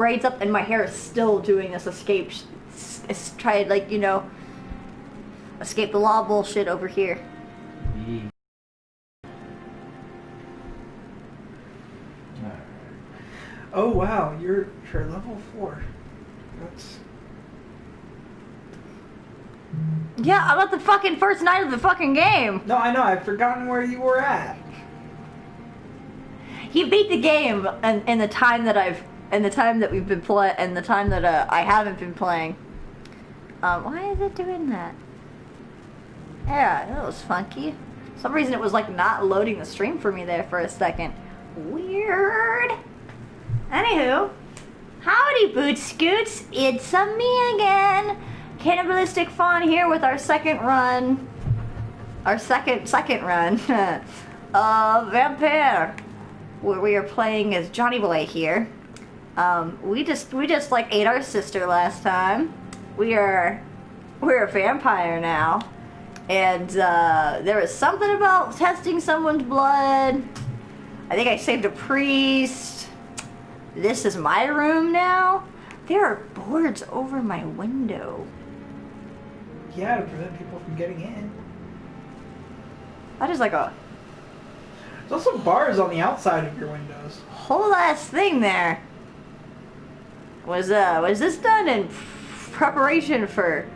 braids up and my hair is still doing this escape, try like, you know, escape the law bullshit over here. Oh wow, you're level 4. That's... Yeah, I'm at the fucking first night of the fucking game. No, I know, I've forgotten where you were at. He beat the game in the time that we've been playing, and the time that I haven't been playing. Why is it doing that? Yeah, that was funky. For some reason it was like not loading the stream for me there for a second. Weird. Anywho, howdy Boot Scoots, it's me again. Cannibalistic Fawn here with our second run. Our second run of Vampyr, where we are playing as Johnny Boy here. We just like ate our sister last time. We're a vampire now, and there was something about testing someone's blood. I think I saved a priest. This is my room now. There are boards over my window. Yeah, to prevent people from getting in. That is like a There's also bars on the outside of your windows. whole ass thing there. Was this done in preparation for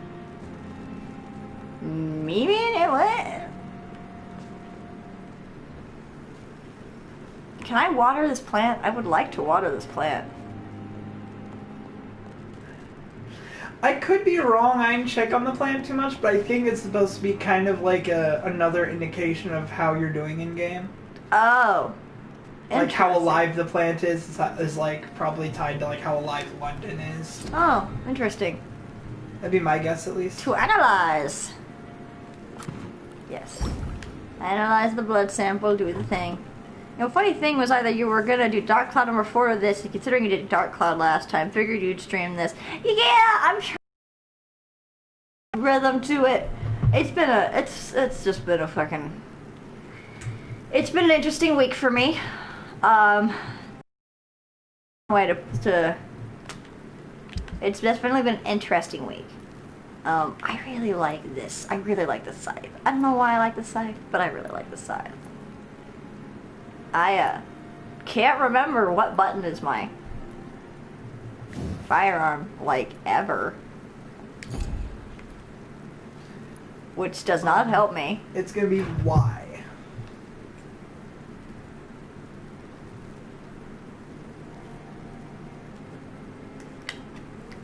me being it? What? Can I water this plant? I would like to water this plant. I could be wrong, I didn't check on the plant too much, but I think it's supposed to be kind of like another indication of how you're doing in game. Oh. Like how alive the plant is like probably tied to like how alive London is. Oh, interesting. That'd be my guess at least. To analyze. Yes. Analyze the blood sample, do the thing. You know, funny thing was either you were gonna do Dark Cloud number 4 of this, and considering you did Dark Cloud last time, figured you'd stream this. Yeah, I'm trying rhythm to it. It's been just been a fucking... It's been an interesting week for me. It's definitely been an interesting week. I really like this. I really like this side. I don't know why I like this side, but I really like this side. I can't remember what button is my firearm, like, ever. Which does not help me. It's gonna be Y.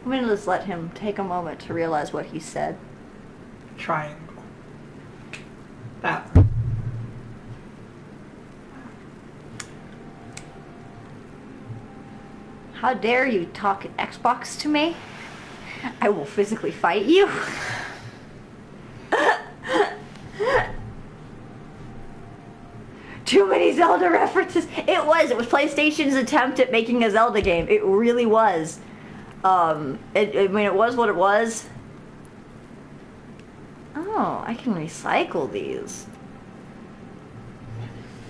I'm gonna just let him take a moment to realize what he said. Triangle. That. How dare you talk Xbox to me? I will physically fight you. Too many Zelda references. It was PlayStation's attempt at making a Zelda game. It really was. I mean, it was what it was. Oh, I can recycle these.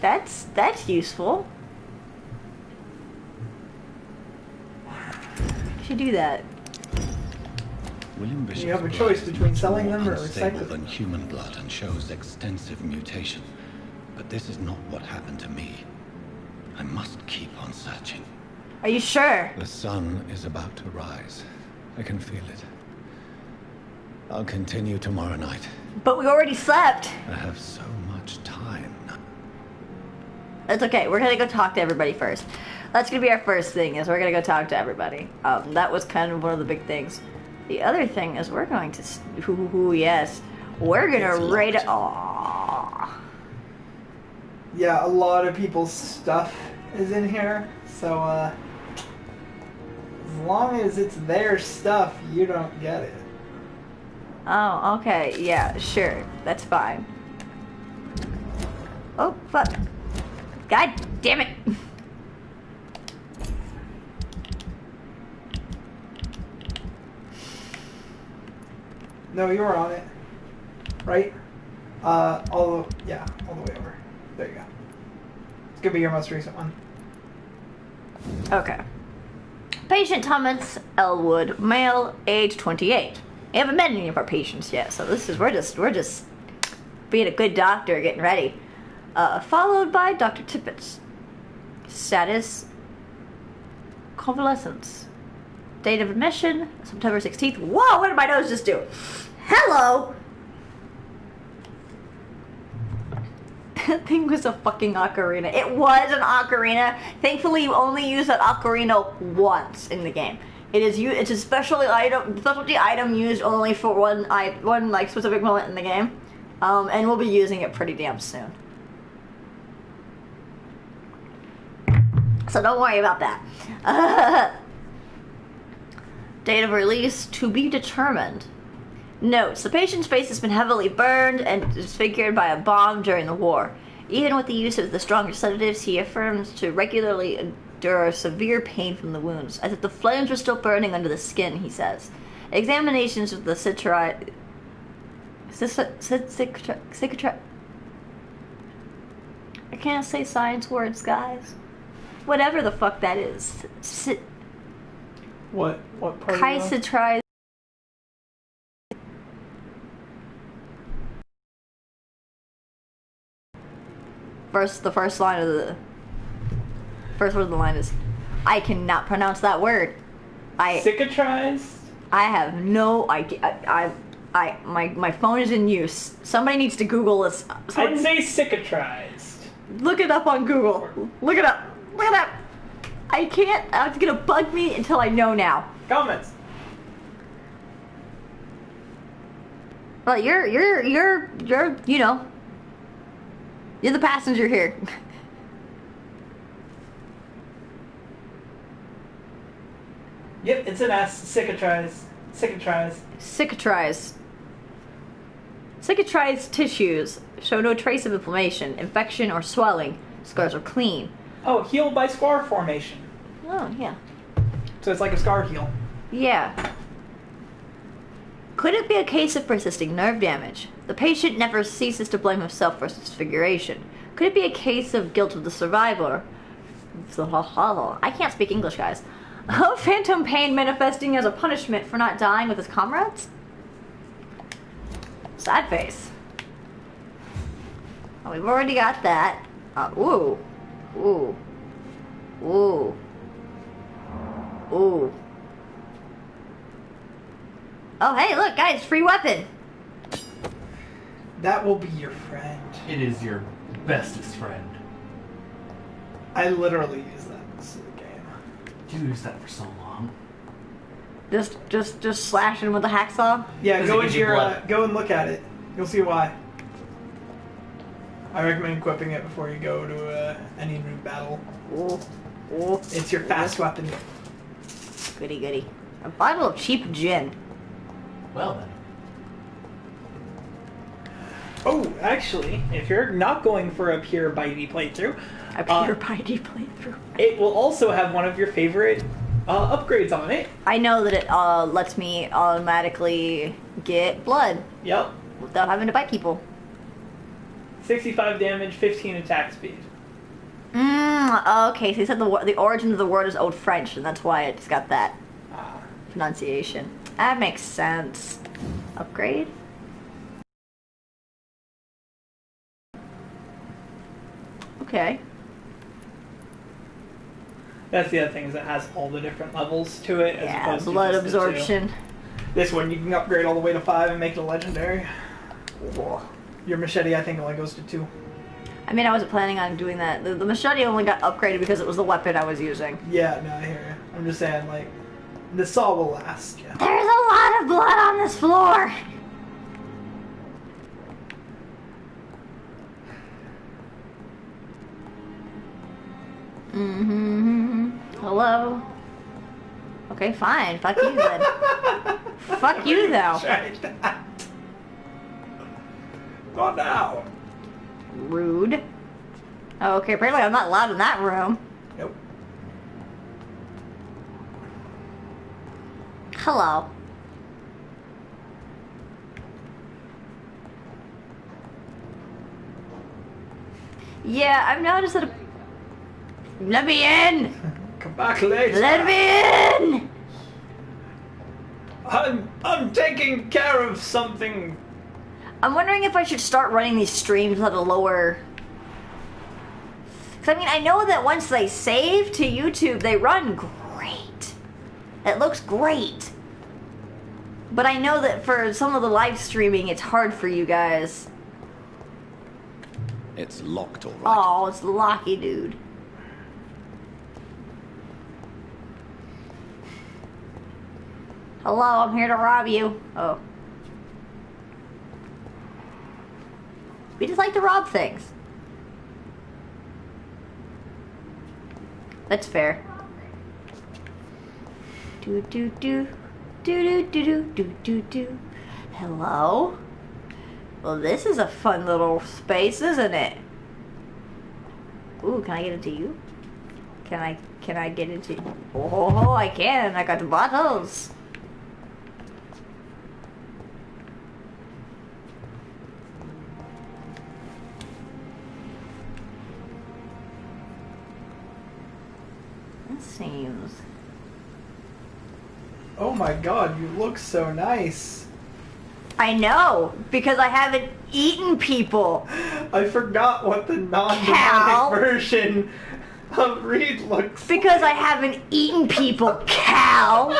That's useful. You should do that. William Bishop's You have a blood choice is between much selling more them or unstable recycling than them. human blood and shows extensive mutation. But this is not what happened to me. I must keep on searching. Are you sure? The sun is about to rise. I can feel it. I'll continue tomorrow night. But we already slept. I have so much time. That's okay. We're gonna go talk to everybody first. That's gonna be our first thing, is we're gonna go talk to everybody. That was kind of one of the big things. The other thing is we're going to... yes. We're gonna raid... Aww. Yeah, a lot of people's stuff is in here, so as long as it's their stuff, you don't get it. Oh, okay. Yeah, sure. That's fine. Oh, fuck. God damn it. No, you were on it. Right? all the way over. There you go. It's gonna be your most recent one. Okay. Patient Thomas Elwood, male, age 28. We haven't met any of our patients yet, so we're just being a good doctor, getting ready. Followed by Dr. Tippett's. Status, convalescence. Date of admission, September 16th. Whoa, what did my nose just do? Hello! That thing was a fucking ocarina. It was an ocarina. Thankfully, you only use that ocarina once in the game. It's a specialty item used only for one like specific moment in the game, and we'll be using it pretty damn soon. So don't worry about that. Date of release to be determined. Notes: the patient's face has been heavily burned and disfigured by a bomb during the war. Even with the use of the stronger sedatives, he affirms to regularly endure severe pain from the wounds, as if the flames were still burning under the skin, he says. Examinations of the I can't say science words, guys. Whatever the fuck that is. What part Citrized. The first line of the first word of the line is, I cannot pronounce that word. Cicatrized? I have no idea. My phone is in use. Somebody needs to Google this. I'd say cicatrized. Look it up on Google. Look it up. Look it up. I can't. It's gonna bug me until I know now. Comments. Well, you're you know. You're the passenger here. Yep, it's an S. Cicatrized. Cicatrized tissues show no trace of inflammation, infection, or swelling. Scars are clean. Oh, healed by scar formation. Oh, yeah. So it's like a scar heal. Yeah. Could it be a case of persisting nerve damage? The patient never ceases to blame himself for disfiguration. Could it be a case of guilt of the survivor? I can't speak English, guys. Phantom pain manifesting as a punishment for not dying with his comrades? Sad face. Oh, we've already got that. Ooh. Ooh. Ooh. Ooh. Oh, hey, look, guys, free weapon. That will be your friend. It is your bestest friend. I literally use that in this game. You used that for so long. Just slashing with a hacksaw? Yeah, Does go it give into you your blood? go and look at it. You'll see why. I recommend equipping it before you go to any new battle. Ooh. Ooh. It's your fast weapon. Goody goody. A bottle of cheap gin. Well then. Oh, actually, if you're not going for a pure bitey playthrough, A pure bitey playthrough. it will also have one of your favorite upgrades on it. I know that it lets me automatically get blood Yep. without having to bite people. 65 damage, 15 attack speed. Okay, so you said the origin of the word is Old French, and that's why it's got that pronunciation. That makes sense. Upgrade? Okay. That's the other thing, is it has all the different levels to it. As Yeah, opposed to blood just the two. absorption. This one you can upgrade all the way to 5 and make it a legendary. Whoa. Your machete, I think, only goes to 2. I mean, I wasn't planning on doing that. The machete only got upgraded because it was the weapon I was using. Yeah, no, I hear you. I'm just saying, like, the saw will last. Yeah. There's a lot of blood on this floor! Hello? Okay, fine. Fuck you then. Fuck you, though. Try that. Go now. Rude. Oh, okay, apparently I'm not allowed in that room. Nope. Hello. Yeah, I've noticed that. Let me in! Come back later. Let me in! I'm taking care of something. I'm wondering if I should start running these streams at a lower... Because, I mean, I know that once they save to YouTube, they run great. It looks great. But I know that for some of the live streaming, it's hard for you guys. It's locked, all right. Oh, it's locky, dude. Hello, I'm here to rob you. Oh. We just like to rob things. That's fair. Do do do do do do do do do. Hello? Well, this is a fun little space, isn't it? Ooh, can I get into you? Can I get into you? Oh, I can. I got the bottles. It seems. Oh my god, you look so nice. I know, because I haven't eaten people. I forgot what the non-demonic Cal. version of Reed looks Because I haven't eaten people, Cal.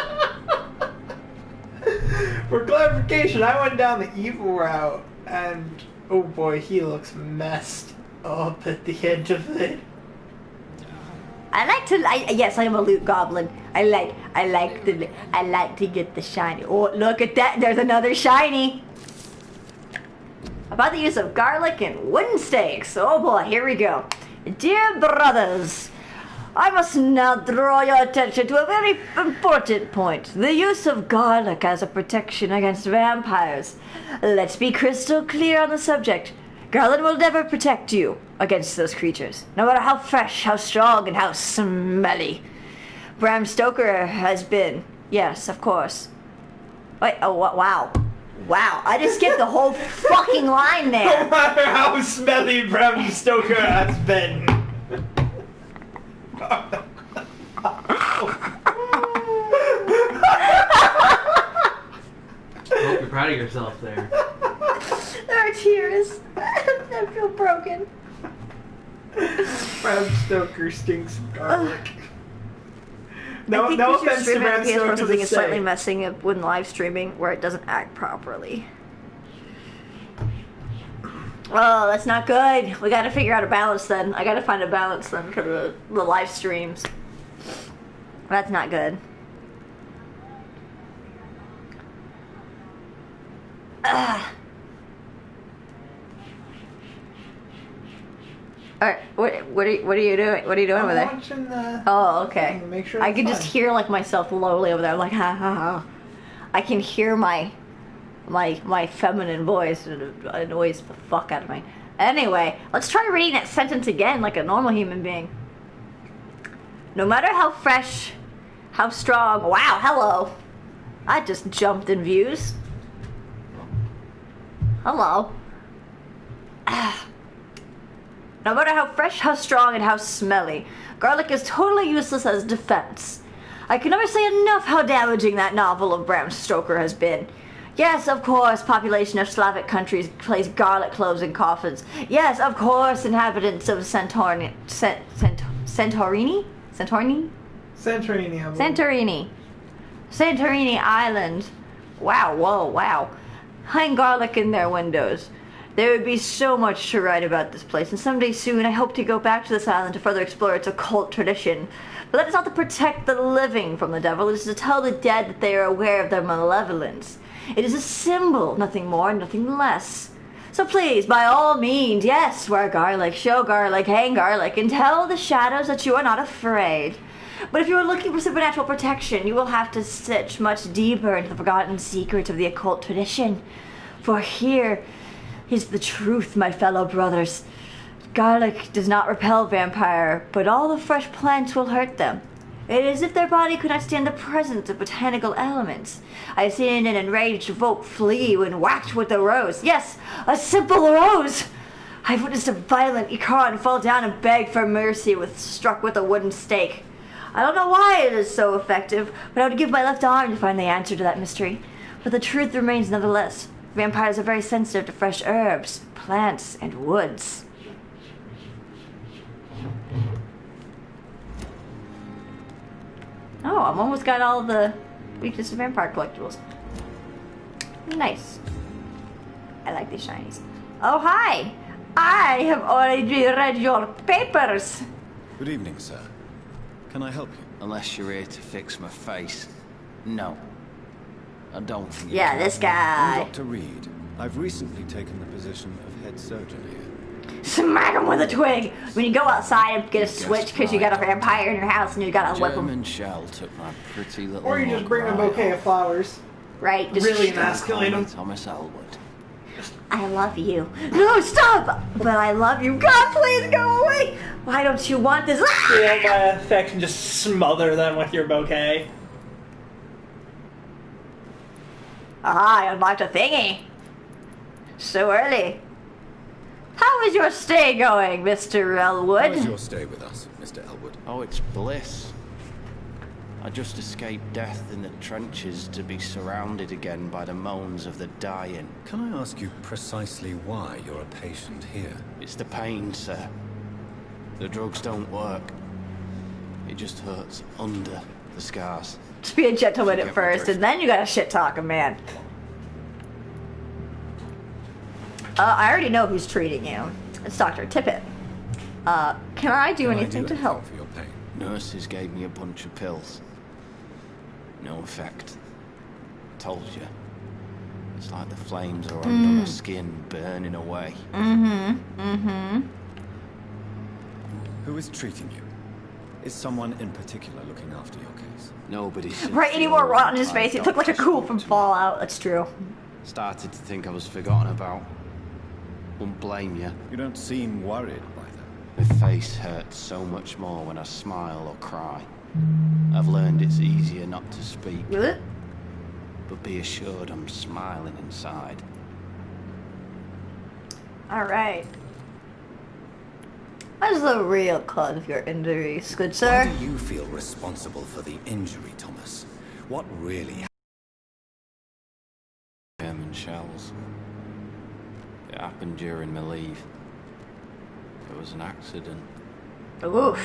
For clarification, I went down the evil route, and oh boy, he looks messed up at the end of it. Yes, I am a loot goblin. I like to get the shiny. Oh, look at that! There's another shiny. About the use of garlic and wooden stakes. Oh boy, here we go. Dear brothers, I must now draw your attention to a very important point. The use of garlic as a protection against vampires. Let's be crystal clear on the subject. Garland will never protect you against those creatures, no matter how fresh, how strong, and how smelly. Bram Stoker has been. Yes, of course. Wait, oh, wow. Wow, I just skipped the whole fucking line No there. matter how smelly Bram Stoker has been. I hope you're proud of yourself there. There are tears. I feel broken. Bram Stoker stinks of garlic. No, I think no we should offense to stream Bram it because Stoker something to is slightly say. messing up when live streaming where it doesn't act properly. Oh, that's not good. We gotta figure out a balance then. I gotta find a balance then for the live streams. That's not good. Ugh. Alright, what are you doing? What are you doing over I'm there? watching the... Oh, okay. thing to make sure I it's can just fine. hear like myself lowly over there. I'm like, ha ha ha. I can hear my feminine voice. It annoys the fuck out of me. Anyway, let's try reading that sentence again like a normal human being. No matter how fresh, how strong. Wow, hello. I just jumped in views. Hello. No matter how fresh, how strong, and how smelly, garlic is totally useless as defense. I can never say enough how damaging that novel of Bram Stoker has been. Yes, of course, population of Slavic countries place garlic cloves in coffins. Yes, of course, inhabitants of Santorini? Santorini, I believe. Santorini Island. Wow, whoa, wow. Hang garlic in their windows. There would be so much to write about this place, and someday soon I hope to go back to this island to further explore its occult tradition. But that is not to protect the living from the devil, it is to tell the dead that they are aware of their malevolence. It is a symbol, nothing more, nothing less. So please, by all means, yes, wear garlic, show garlic, hang garlic, and tell the shadows that you are not afraid. But if you are looking for supernatural protection, you will have to search much deeper into the forgotten secrets of the occult tradition. For here is the truth, my fellow brothers. Garlic does not repel vampire, but all the fresh plants will hurt them. It is as if their body could not stand the presence of botanical elements. I have seen an enraged folk flee when whacked with a rose. Yes, a simple rose! I've witnessed a violent Icaran fall down and beg for mercy struck with a wooden stake. I don't know why it is so effective, but I would give my left arm to find the answer to that mystery. But the truth remains nonetheless. Vampires are very sensitive to fresh herbs, plants, and woods. Oh, I've almost got all the weakness of vampire collectibles. Nice. I like these shinies. Oh, hi! I have already read your papers. Good evening, sir. Can I help you? Unless you're here to fix my face. No. I don't think Yeah, this I'm guy. Dr. Reed. I've recently taken the position of head surgeon here. Smack him with a twig. When you go outside and get a switch because you got a vampire in your house and you gotta whip him. German shell took my pretty little Or you just mug bring a right bouquet off. of flowers. Right? Just Really Don't emasculate call me him. Thomas Elwood. I love you. No, stop! But I love you. God, please go away! Why don't you want this? Feel my affection, just smother them with your bouquet. Aha, I unlocked a thingy. So early. How is your stay going, Mr. Elwood? How is your stay with us, Mr. Elwood? Oh, it's bliss. I just escaped death in the trenches to be surrounded again by the moans of the dying. Can I ask you precisely why you're a patient here? It's the pain, sir. The drugs don't work. It just hurts under the scars. Just be a gentleman Get at first, my and then you gotta shit talk a man. I already know who's treating you. It's Dr. Tippett. Can I do Can I anything to help? for your pain? Nurses gave me a bunch of pills. No effect. Told you. It's like the flames are under my skin, burning away. Who is treating you? Is someone in particular looking after your case? Nobody since Right, the any more old rot in his time face? He looked like a doctors ghoul from spoke to me. Fallout. That's true. Started to think I was forgotten about. Wouldn't blame you. You don't seem worried by that. My face hurts so much more when I smile or cry. I've learned it's easier not to speak, Really? but be assured I'm smiling inside. Alright. What is the real cause of your injuries, good Why sir? do you feel responsible for the injury, Thomas? What really happened? German shells. It happened during my leave. It was an accident. Oof.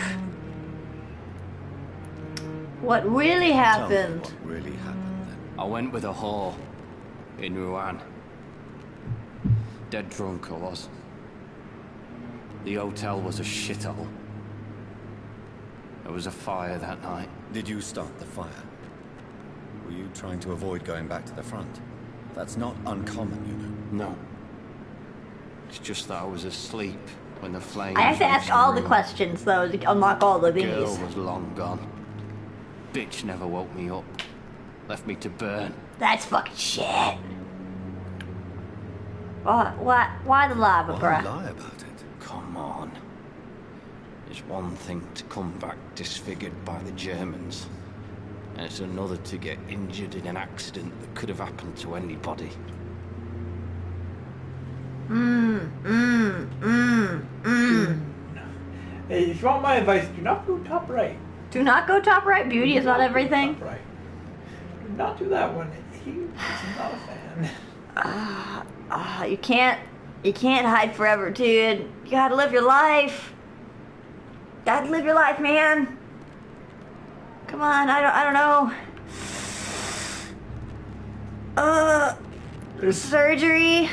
What really Tell me happened? what really happened then. I went with a whore in Rouen. Dead drunk I was. The hotel was a shithole. There was a fire that night. Did you start the fire? Were you trying to avoid going back to the front? That's not uncommon, you know. No. It's just that I was asleep when the flames I have to ask reached the all the room. questions, though, to unlock all the Girl thingies. was long gone. Bitch never woke me up. Left me to burn. That's fucking shit. Why the lava, Why bruh? lie about it? Come on. It's one thing to come back disfigured by the Germans, and it's another to get injured in an accident that could have happened to anybody. Hey, if you want my advice, do not go top right. Do not go top right. Beauty is not everything. Top right. Do not do that one. He is not a fan. You can't hide forever, dude. You gotta live your life. Gotta live your life, man. Come on, I don't know. Surgery.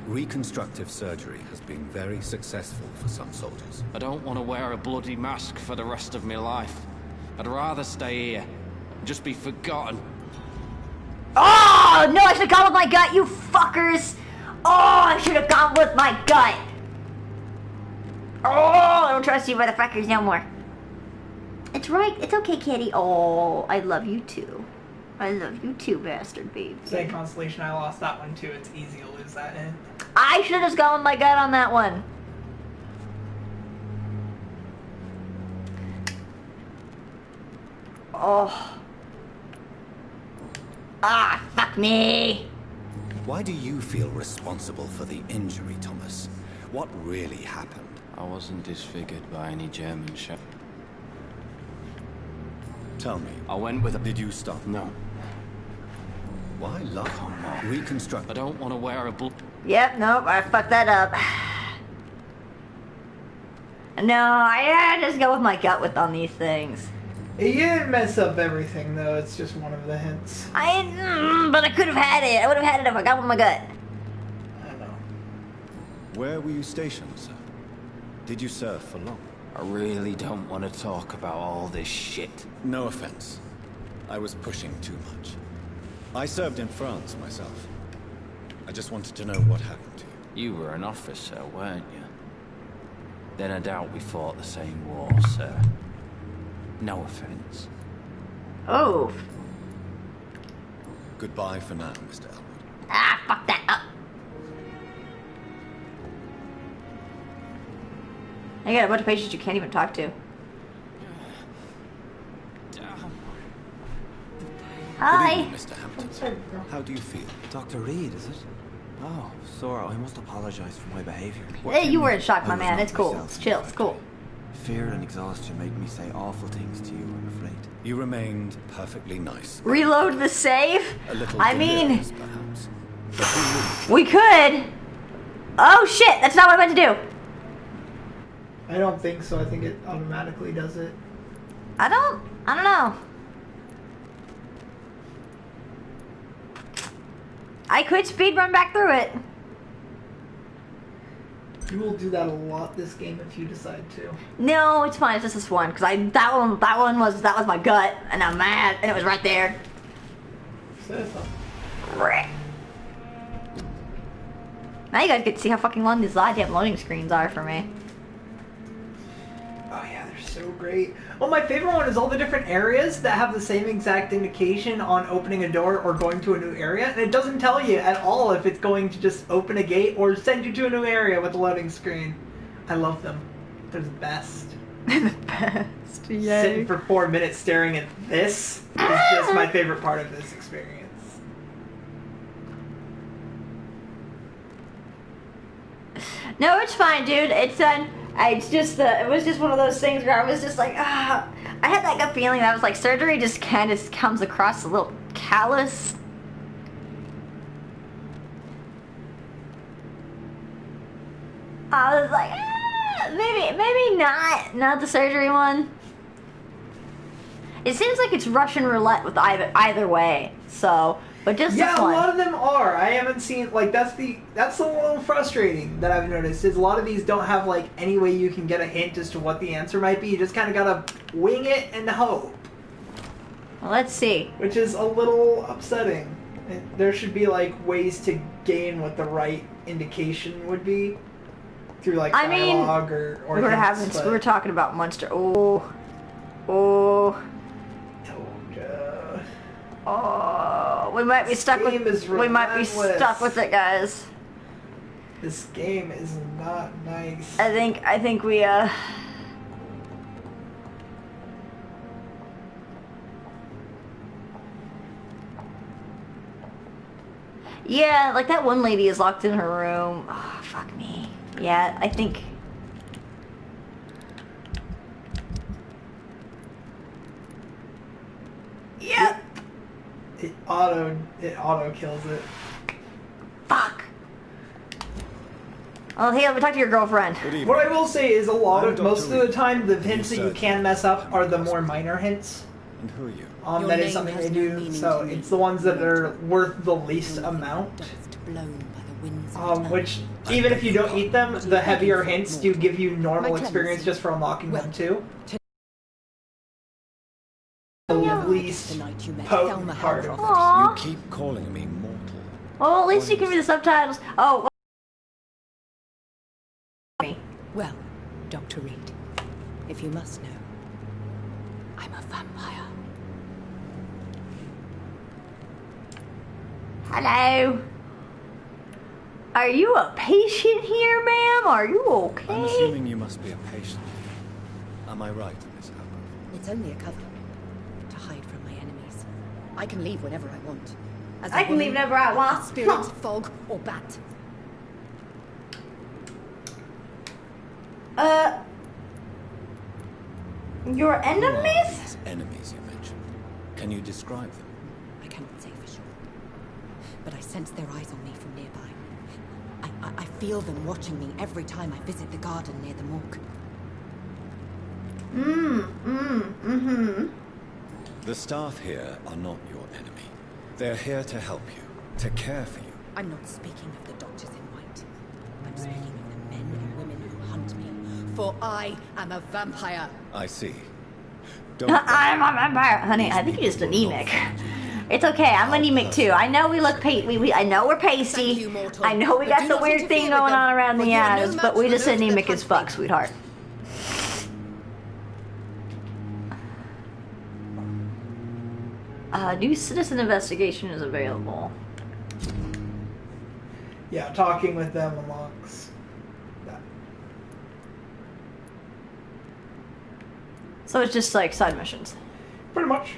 Reconstructive surgery has been very successful for some soldiers. I don't want to wear a bloody mask for the rest of my life. I'd rather stay here and just be forgotten. Oh, no, I should have gone with my gut, you fuckers. Oh, I should have gone with my gut. Oh, I don't trust you motherfuckers no more. It's right. It's okay, kitty. Oh, I love you too. I love you too, bastard baby. Say Constellation, I lost that one too. It's easy to lose that in. I should have just gone with my gut on that one. Oh. Ah, fuck me. Why do you feel responsible for the injury, Thomas? What really happened? I wasn't disfigured by any German shell. Tell me. I went with a... Did you stop? No. Why lie? Come on. Reconstruct. I don't want to wear a Yep, nope, I fucked that up. No, I just go with my gut on these things. You didn't mess up everything, though. It's just one of the hints. But I could have had it. I would have had it if I got with my gut. I don't know. Where were you stationed, sir? Did you serve for long? I really don't want to talk about all this shit. No offense. I was pushing too much. I served in France myself. I just wanted to know what happened to you. You were an officer, weren't you? Then I doubt we fought the same war, sir. No offense. Oh. Goodbye for now, Mr. Elwood. Ah, fuck that up. I got a bunch of patients you can't even talk to. Hi. Good evening, Mr. Hampton. How do you feel? Dr. Reed, is it? Oh, Sora, I must apologize for my behavior. Hey, you were in shock, my I was man. not It's cool. myself, It's chill. It's cool. Fear and exhaustion made me say awful things to you, I'm afraid. You remained perfectly nice. Reload the save? A little I mean, delirious, perhaps. But who we could. Oh shit, that's not what I meant to do. I don't think so. I think it automatically does it. I don't know. I could speed run back through it. You will do that a lot this game if you decide to. No, it's fine. It's just this one because that one was my gut, and I'm mad, and it was right there. So, Now you guys get to see how fucking long these goddamn loading screens are for me. oh yeah, they're so great. Well, my favorite one is all the different areas that have the same exact indication on opening a door or going to a new area, and it doesn't tell you at all if it's going to just open a gate or send you to a new area with a loading screen. I love them. They're the best. The best. Yay. Sitting for 4 minutes staring at this is just my favorite part of this experience. No, it's fine, dude. It's done. It's just it was just one of those things where I was just like, ah. I had that gut feeling that I was like, surgery just kind of comes across a little callous. I was like, maybe not the surgery one. It seems like it's Russian roulette with either way. So, but just Yeah, this a one. lot of them are. I haven't seen like that's a little frustrating that I've noticed is a lot of these don't have like any way you can get a hint as to what the answer might be. You just kind of gotta wing it and hope, Well, let's see. which is a little upsetting. There should be like ways to gain what the right indication would be through like I mean, dialogue or we were hints, but- we were talking about monster. Oh. Told ya. Oh, we might be stuck game is with. We might be relentless. stuck with it, guys. This game is not nice. I think we Yeah, like that one lady is locked in her room. Oh, fuck me. Yeah, I think. Yep. It auto kills it. Fuck. Oh, hey, let me talk to your girlfriend. Good evening. What I will say is most Dr. of the Reed. time the hints that you said- can mess up are the more minor hints. And who are you? Your That is name something has they no do. meaning So to me. it's the ones that are worth the least amount. Dust blown by the winds of time. Which, even if you don't eat them, the heavier hints do give you normal experience just for unlocking them too. The least The night you met potent Thelma part of Halcroft. Aww. You keep calling me mortal. Well, at least you can read the subtitles. Oh. Well, Dr. Reed, if you must know, I'm a vampire. Hello. Are you a patient here, ma'am? Are you okay? I'm assuming you must be a patient. Am I right, Miss Howard? It's only a cover to hide from my enemies. I can leave whenever I want. As a I can leave woman, whenever I want. Spirit, fog, or bat. Your Who are enemies? these enemies you mentioned? Can you describe them? I cannot say for sure, but I sense their eyes on me from nearby. I feel them watching me every time I visit the garden near the morgue. The staff here are not your enemy. They're here to help you, to care for you. I'm not speaking of the doctors in white. I'm speaking of the men and women who hunt me. For I am a vampire. I see. Don't I'm a vampire. Honey, I think you're just anemic. It's okay, I'm anemic too. I know we look I know we're pasty. Thank you, mortal. I know we But got do the not weird thing interfere with going them, on around for the you are no eyes, match but we for just those that anemic hunt as fuck, me. sweetheart. New citizen investigation is available. Yeah, talking with them unlocks that. So it's just like side missions. Pretty much.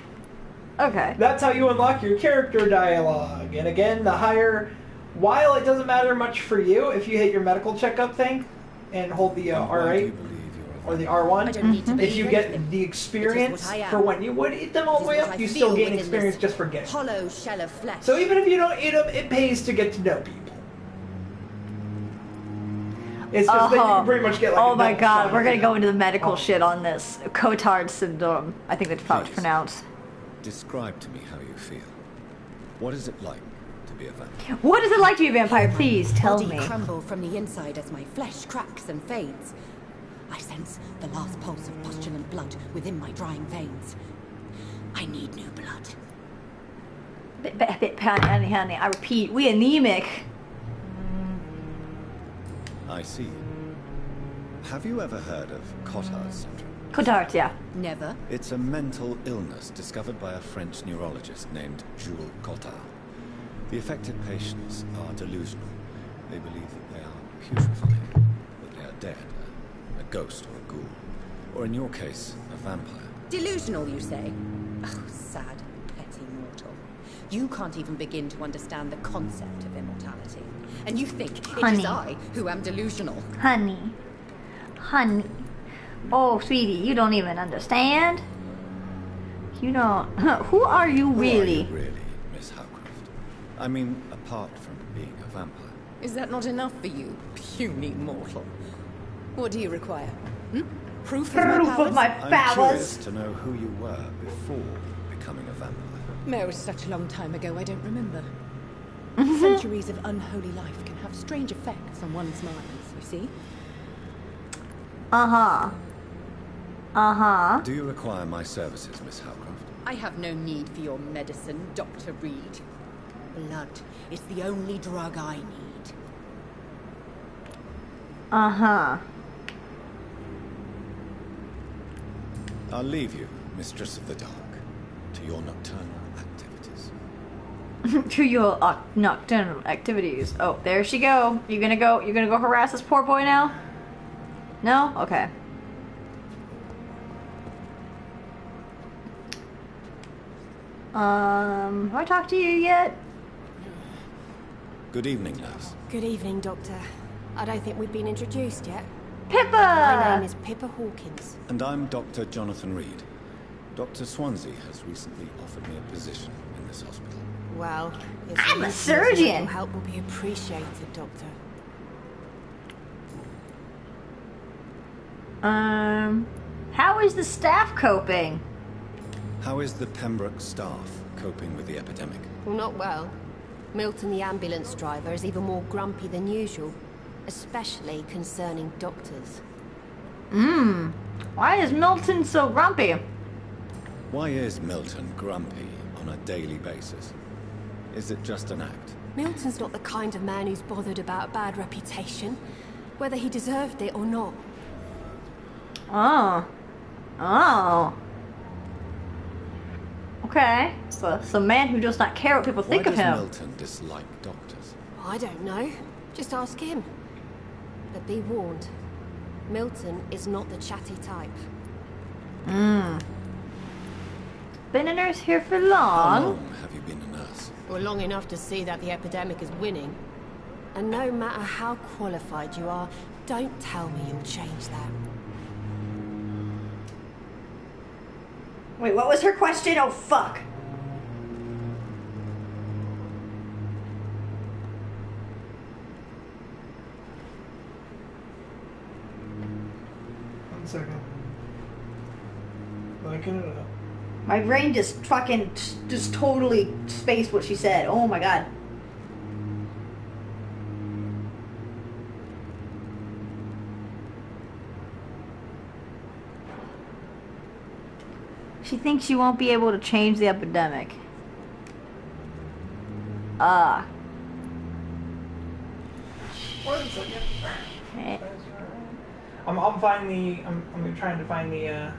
Okay. That's how you unlock your character dialogue. And again, the higher, while it doesn't matter much for you, if you hit your medical checkup thing and hold the And why do you R8 believe you're a or the vampire? R1, I don't need to if believe you get anything. the experience It is what I am. for when you would eat them all the way It is what up, I you feel still gain within experience this just for getting. hollow shell of flesh. So even if you don't eat them, it pays to get to know people. It's just that you can pretty much get like oh a my double god, shot we're of gonna it. go into the medical Oh. shit on this. Cotard syndrome. I think that's how it's Please. pronounced. Describe to me how you feel. What is it like to be a vampire? What is it like to be a vampire? Please tell Body me. crumble from the inside as my flesh cracks and fades. I sense the last pulse of postulant blood within my drying veins. I need new blood. Honey, I repeat, we anemic. I see. Have you ever heard of Cotard syndrome? Cotard, yeah. Never. It's a mental illness discovered by a French neurologist named Jules Cotard. The affected patients are delusional. They believe that they are putrefied, that they are dead, a ghost or a ghoul, or in your case, a vampire. Delusional, you say? Oh, sad, petty mortal. You can't even begin to understand the concept of immortality. And you think it Honey. is I who am delusional. Honey. Oh, sweetie, you don't even understand. You don't. Who are you Who are really? you really, Miss Howcroft? I mean, apart from being a vampire. Is that not enough for you, puny mortal? What do you require? Proof of my Proof powers? of my I'm powers. curious to know who you were before becoming a vampire. No, it's such a long time ago, I don't remember. Centuries of unholy life can have strange effects on one's minds, you see? Do you require my services, Miss Howcroft? I have no need for your medicine, Dr. Reed. Blood is the only drug I need. I'll leave you, Mistress of the Dark, to your nocturnal activities. To your nocturnal activities. Oh, there she go. You gonna go harass this poor boy now? No? Okay. Have I talked to you yet? Good evening, nurse. Good evening, Doctor. I don't think we've been introduced yet. Pippa! My name is Pippa Hawkins. And I'm Dr. Jonathan Reed. Dr. Swansea has recently offered me a position in this hospital. Well, if I'm you a use surgeon. Your help will be appreciated, Doctor. How is the staff coping? How is the Pembroke staff coping with the epidemic? Well, not well. Milton, the ambulance driver, is even more grumpy than usual, especially concerning doctors. Why is Milton so grumpy? Why is Milton grumpy on a daily basis? Is it just an act? Milton's not the kind of man who's bothered about a bad reputation, whether he deserved it or not. Oh. Okay. So, a man who does not care what people think Why of does him. Milton dislike doctors? I don't know. Just ask him. But be warned, Milton is not the chatty type. Been a nurse here for How long? long have you been a nurse? Well, long enough to see that the epidemic is winning. And no matter how qualified you are, don't tell me you'll change that. Wait, what was her question? Oh, fuck. One second. Looking it up. My brain just fucking, just totally spaced what she said. Oh my god. She thinks she won't be able to change the epidemic. One second. Okay. I'm trying to find the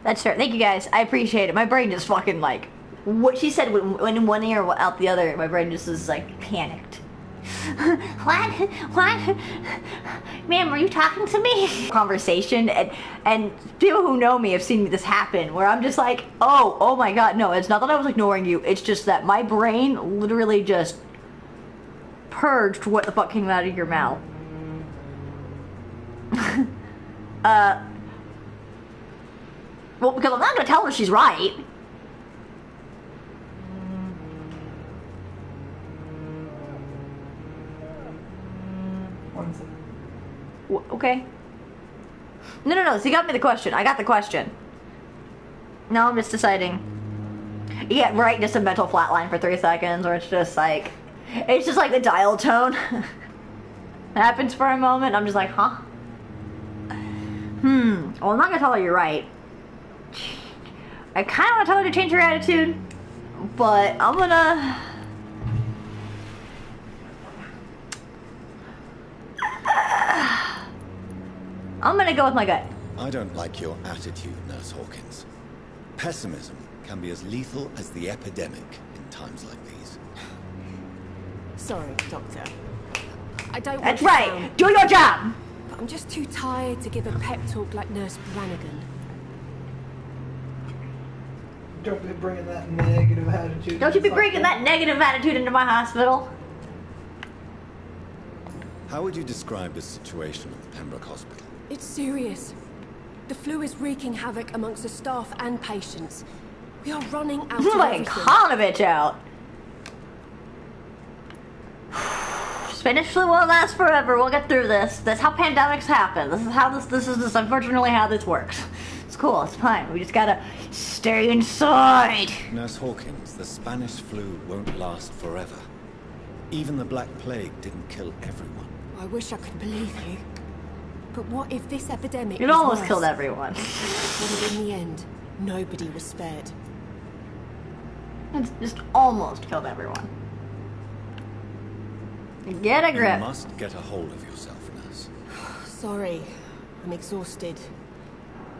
That's fair. Thank you guys. I appreciate it. My brain just fucking like, what she said went in one ear or out the other. My brain just is like panicked. What? What? Ma'am, were you talking to me? Conversation and people who know me have seen this happen where I'm just like, oh my god, no, it's not that I was ignoring you, it's just that my brain literally just purged what the fuck came out of your mouth. Well, because I'm not gonna tell her she's right. one second. Okay. No. So you got me the question. I got the question. Now I'm just deciding. Yeah, right. Just a mental flatline for 3 seconds, or it's just like the dial tone happens for a moment. I'm just like, huh? Well, I'm not gonna tell her you're right. I kind of want to tell her to change her attitude, but I'm gonna. I'm gonna go with my gut. I don't like your attitude, Nurse Hawkins. Pessimism can be as lethal as the epidemic in times like these. Sorry, Doctor. I don't want That's to right. sound- Do your job. But I'm just too tired to give a pep talk like Nurse Brannigan. Don't be bringing that negative attitude. Don't you be bringing that negative attitude into my hospital. How would you describe the situation at the Pembroke Hospital? It's serious. The flu is wreaking havoc amongst the staff and patients. We are running out of Like everything. Konovich out. Spanish flu won't last forever. We'll get through this. That's how pandemics happen. This is how this is unfortunately how this works. It's cool. It's fine. We just gotta stay inside. Nurse Hawkins, the Spanish flu won't last forever. Even the Black Plague didn't kill everyone. I wish I could believe you. But what if this epidemic It was almost worse? killed everyone. What if in the end, nobody was spared? It's just almost killed everyone. Get a grip. You must get a hold of yourself, Nurse. Sorry, I'm exhausted.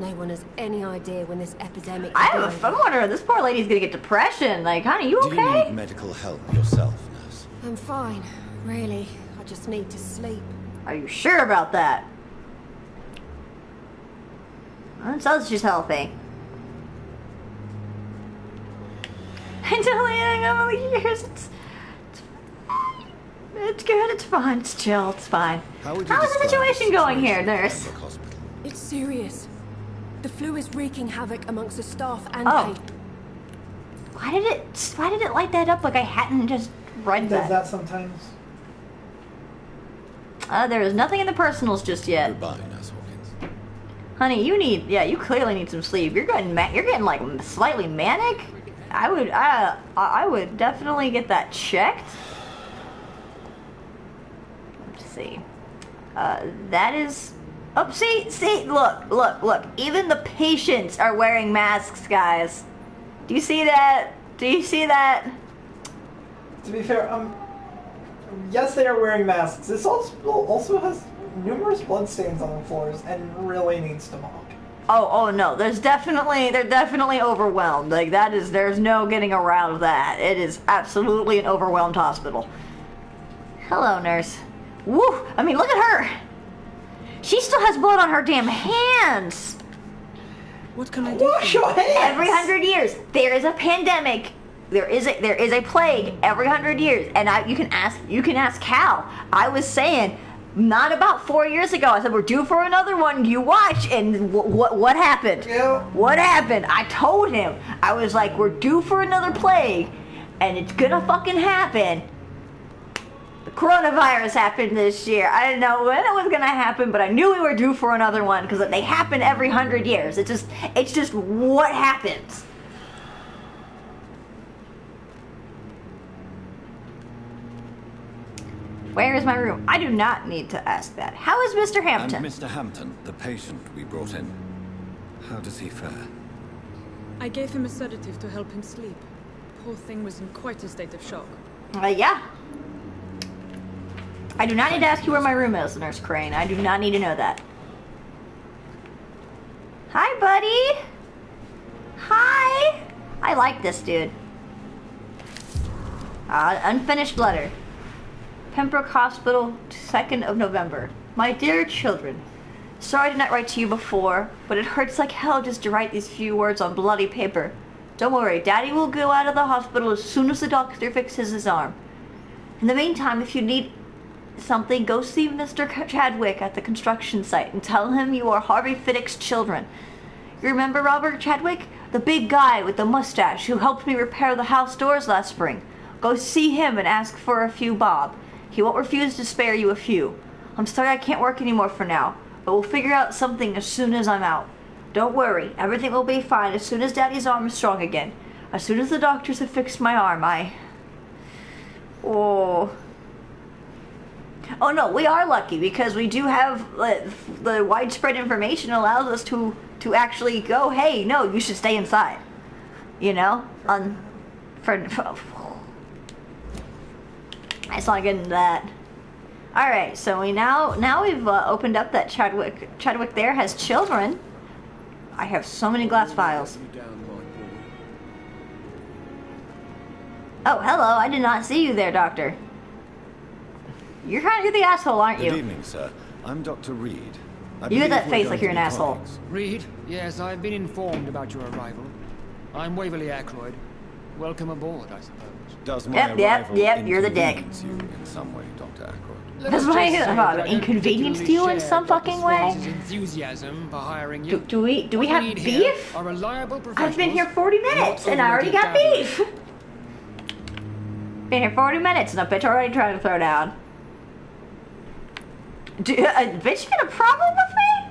No one has any idea when this epidemic I'm will be. wondering, this poor lady's gonna get depression. Like, honey, you Do you okay? need medical help yourself, Nurse? I'm fine, really. I just need to sleep. Are you sure about that? Well, it sounds she's healthy. Until a couple of years, it's good, it's fine, it's chill, it's fine. How would you How's the describe situation going here, at the nurse? Pembroke Hospital? It's serious. The flu is wreaking havoc amongst the staff and Oh. patients. Why did it light that up like I hadn't just read Does that? that sometimes? There is nothing in the personals just yet. Goodbye, Nurse Hawkins. Honey, you clearly need some sleep. You're getting like slightly manic. I would definitely get that checked. Let's see. That is. Oh, see, look. Even the patients are wearing masks, guys. Do you see that? Do you see that? To be fair, yes, they are wearing masks. This also has numerous bloodstains on the floors and really needs to mop. Oh no, they're definitely overwhelmed. Like there's no getting around that. It is absolutely an overwhelmed hospital. Hello, nurse. Woo! I mean, look at her. She still has blood on her damn hands. What can I do? Wash your hands! Every 100 years, there is a pandemic. There is a plague every 100 years, and you can ask Cal. I was saying, Not about 4 years ago. I said, we're due for another one. You watch. And what happened? Yeah. What happened? I told him. I was like, we're due for another plague. And it's gonna fucking happen. The coronavirus happened this year. I didn't know when it was gonna happen, but I knew we were due for another one because they happen every 100 years. It's just what happens. Where is my room? I do not need to ask that. How is Mr. Hampton? And Mr. Hampton, the patient we brought in. How does he fare? I gave him a sedative to help him sleep. Poor thing was in quite a state of shock. Yeah. I do not need to ask you where my room is, Nurse Crane. I do not need to know that. Hi, buddy. Hi. I like this dude. Unfinished letter. Pembroke Hospital, 2nd of November. My dear children, sorry I did not write to you before, but it hurts like hell just to write these few words on bloody paper. Don't worry, Daddy will go out of the hospital as soon as the doctor fixes his arm. In the meantime, if you need something, go see Mr. Chadwick at the construction site and tell him you are Harvey Fiddick's children. You remember Robert Chadwick? The big guy with the mustache who helped me repair the house doors last spring. Go see him and ask for a few bob. He won't refuse to spare you a few. I'm sorry I can't work anymore for now, but we'll figure out something as soon as I'm out. Don't worry, everything will be fine as soon as Daddy's arm is strong again. As soon as the doctors have fixed my arm, Oh no, we are lucky because we do have the widespread information allows us to actually go, hey, no, you should stay inside. You know? Let's not get into that. Alright, so now we've opened up that Chadwick there has children. I have so many glass vials. Oh, hello, I did not see you there, Doctor. You're the asshole, aren't you? Good evening, sir. I'm Dr. Reed. You have that face like you're an asshole. Reed, yes, I've been informed about your arrival. I'm Waverly Ackroyd. Welcome aboard, I suppose. Does my arrival you're the dick. inconvenience you in some way, Dr. Ackroyd? Does my inconvenience you in some fucking way? Enthusiasm for hiring you. Do we have beef? Are reliable I've been here 40 minutes and I already got beef. Been here 40 minutes and a bitch already trying to throw down. A bitch got a problem with me?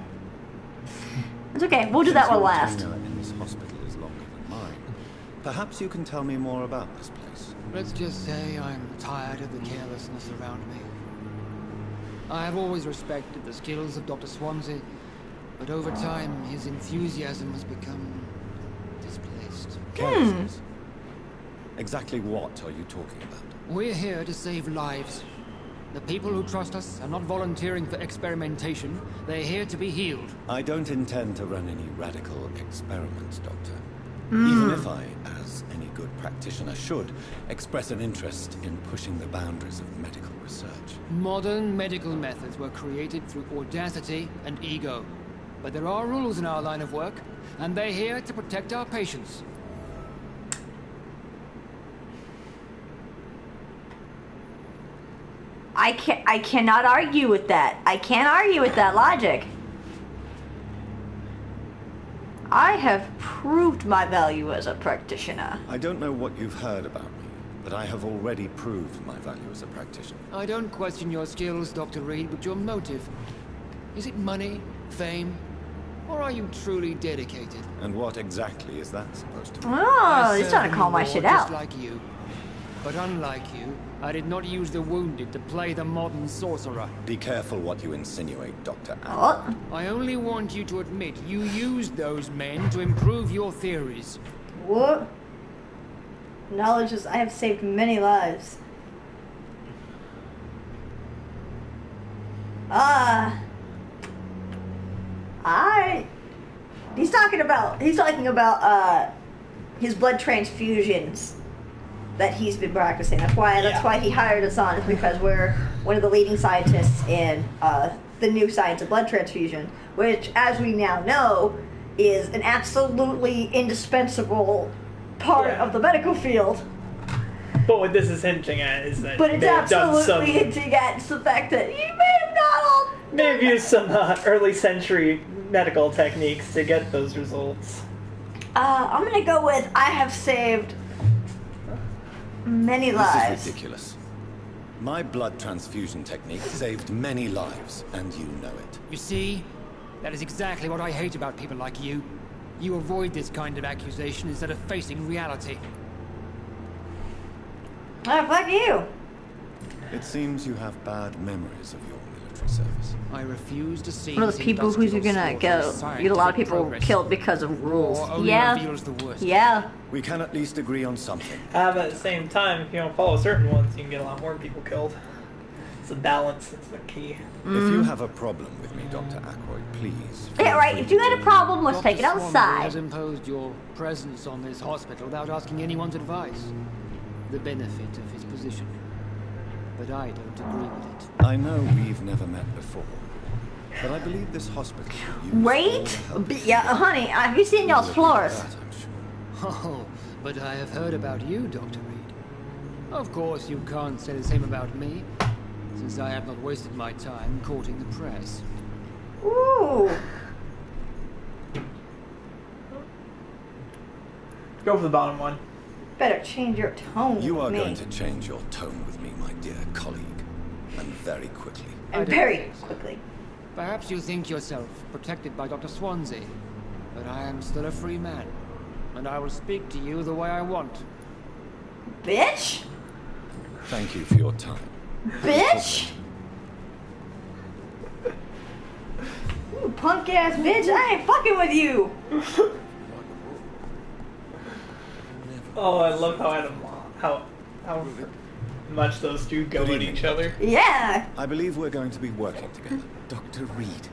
It's okay, we'll do that one last. Your tenure in this hospital is longer than mine. Perhaps you can tell me more about this place. Let's just say I'm tired of the carelessness around me. I have always respected the skills of Dr. Swansea, but over time his enthusiasm has become displaced. Carelessness? Exactly what are you talking about? We're here to save lives. The people who trust us are not volunteering for experimentation. They're here to be healed. I don't intend to run any radical experiments, Doctor. Even if I, as any good practitioner should, express an interest in pushing the boundaries of medical research. Modern medical methods were created through audacity and ego. But there are rules in our line of work, and they're here to protect our patients. I cannot argue with that. I can't argue with that logic. I have proved my value as a practitioner. I don't know what you've heard about me, but I have already proved my value as a practitioner. I don't question your skills, Dr. Reed, but your motive. Is it money, fame, or are you truly dedicated? And what exactly is that supposed to mean? Oh, he's trying to call my shit out. Just like you. But unlike you, I did not use the wounded to play the modern sorcerer. Be careful what you insinuate, Dr. Oh. I only want you to admit you used those men to improve your theories. What? Knowledge is I have saved many lives. He's talking about his blood transfusions that he's been practicing. That's why he hired us on, is because we're one of the leading scientists in the new science of blood transfusion, which, as we now know, is an absolutely indispensable part of the medical field. But what this is hinting at is that it's absolutely hinting at the fact that he may have not May have used some early century medical techniques to get those results. I'm gonna go with I have saved many lives. This is ridiculous. My blood transfusion technique saved many lives, and you know it. You see? That is exactly what I hate about people like you. You avoid this kind of accusation instead of facing reality. Oh, fuck you. It seems you have bad memories of your military service. I refuse to see One of those people who's gonna get a lot of people killed because of rules. Yeah. Yeah. We can at least agree on something. But at the same time, if you don't follow certain ones, you can get a lot more people killed. It's a balance. It's the key. If you have a problem with me, Dr. Ackroyd, please. Yeah, right. If you had a problem, let's take it Dr. Swanby outside. has imposed your presence on this hospital without asking anyone's advice. The benefit of his position. But I don't agree with it. I know we've never met before, but I believe this hospital will use all Right? the help Yeah, honey, have you seen y'all's floors? that, I'm sure. Oh, but I have heard about you, Dr. Reed. Of course, you can't say the same about me, since I have not wasted my time courting the press. Ooh. Go for the bottom one. Better change your tone You with are me. going to change your tone with me, my dear colleague, and very quickly. And very quickly. Perhaps you think yourself protected by Dr. Swansea, but I am still a free man, and I will speak to you the way I want. Bitch? Thank you for your time. Bitch? You punk ass bitch, I ain't fucking with you. Oh, I love how much those two go Good at evening, each other. Yeah. I believe we're going to be working together. Dr. Reed.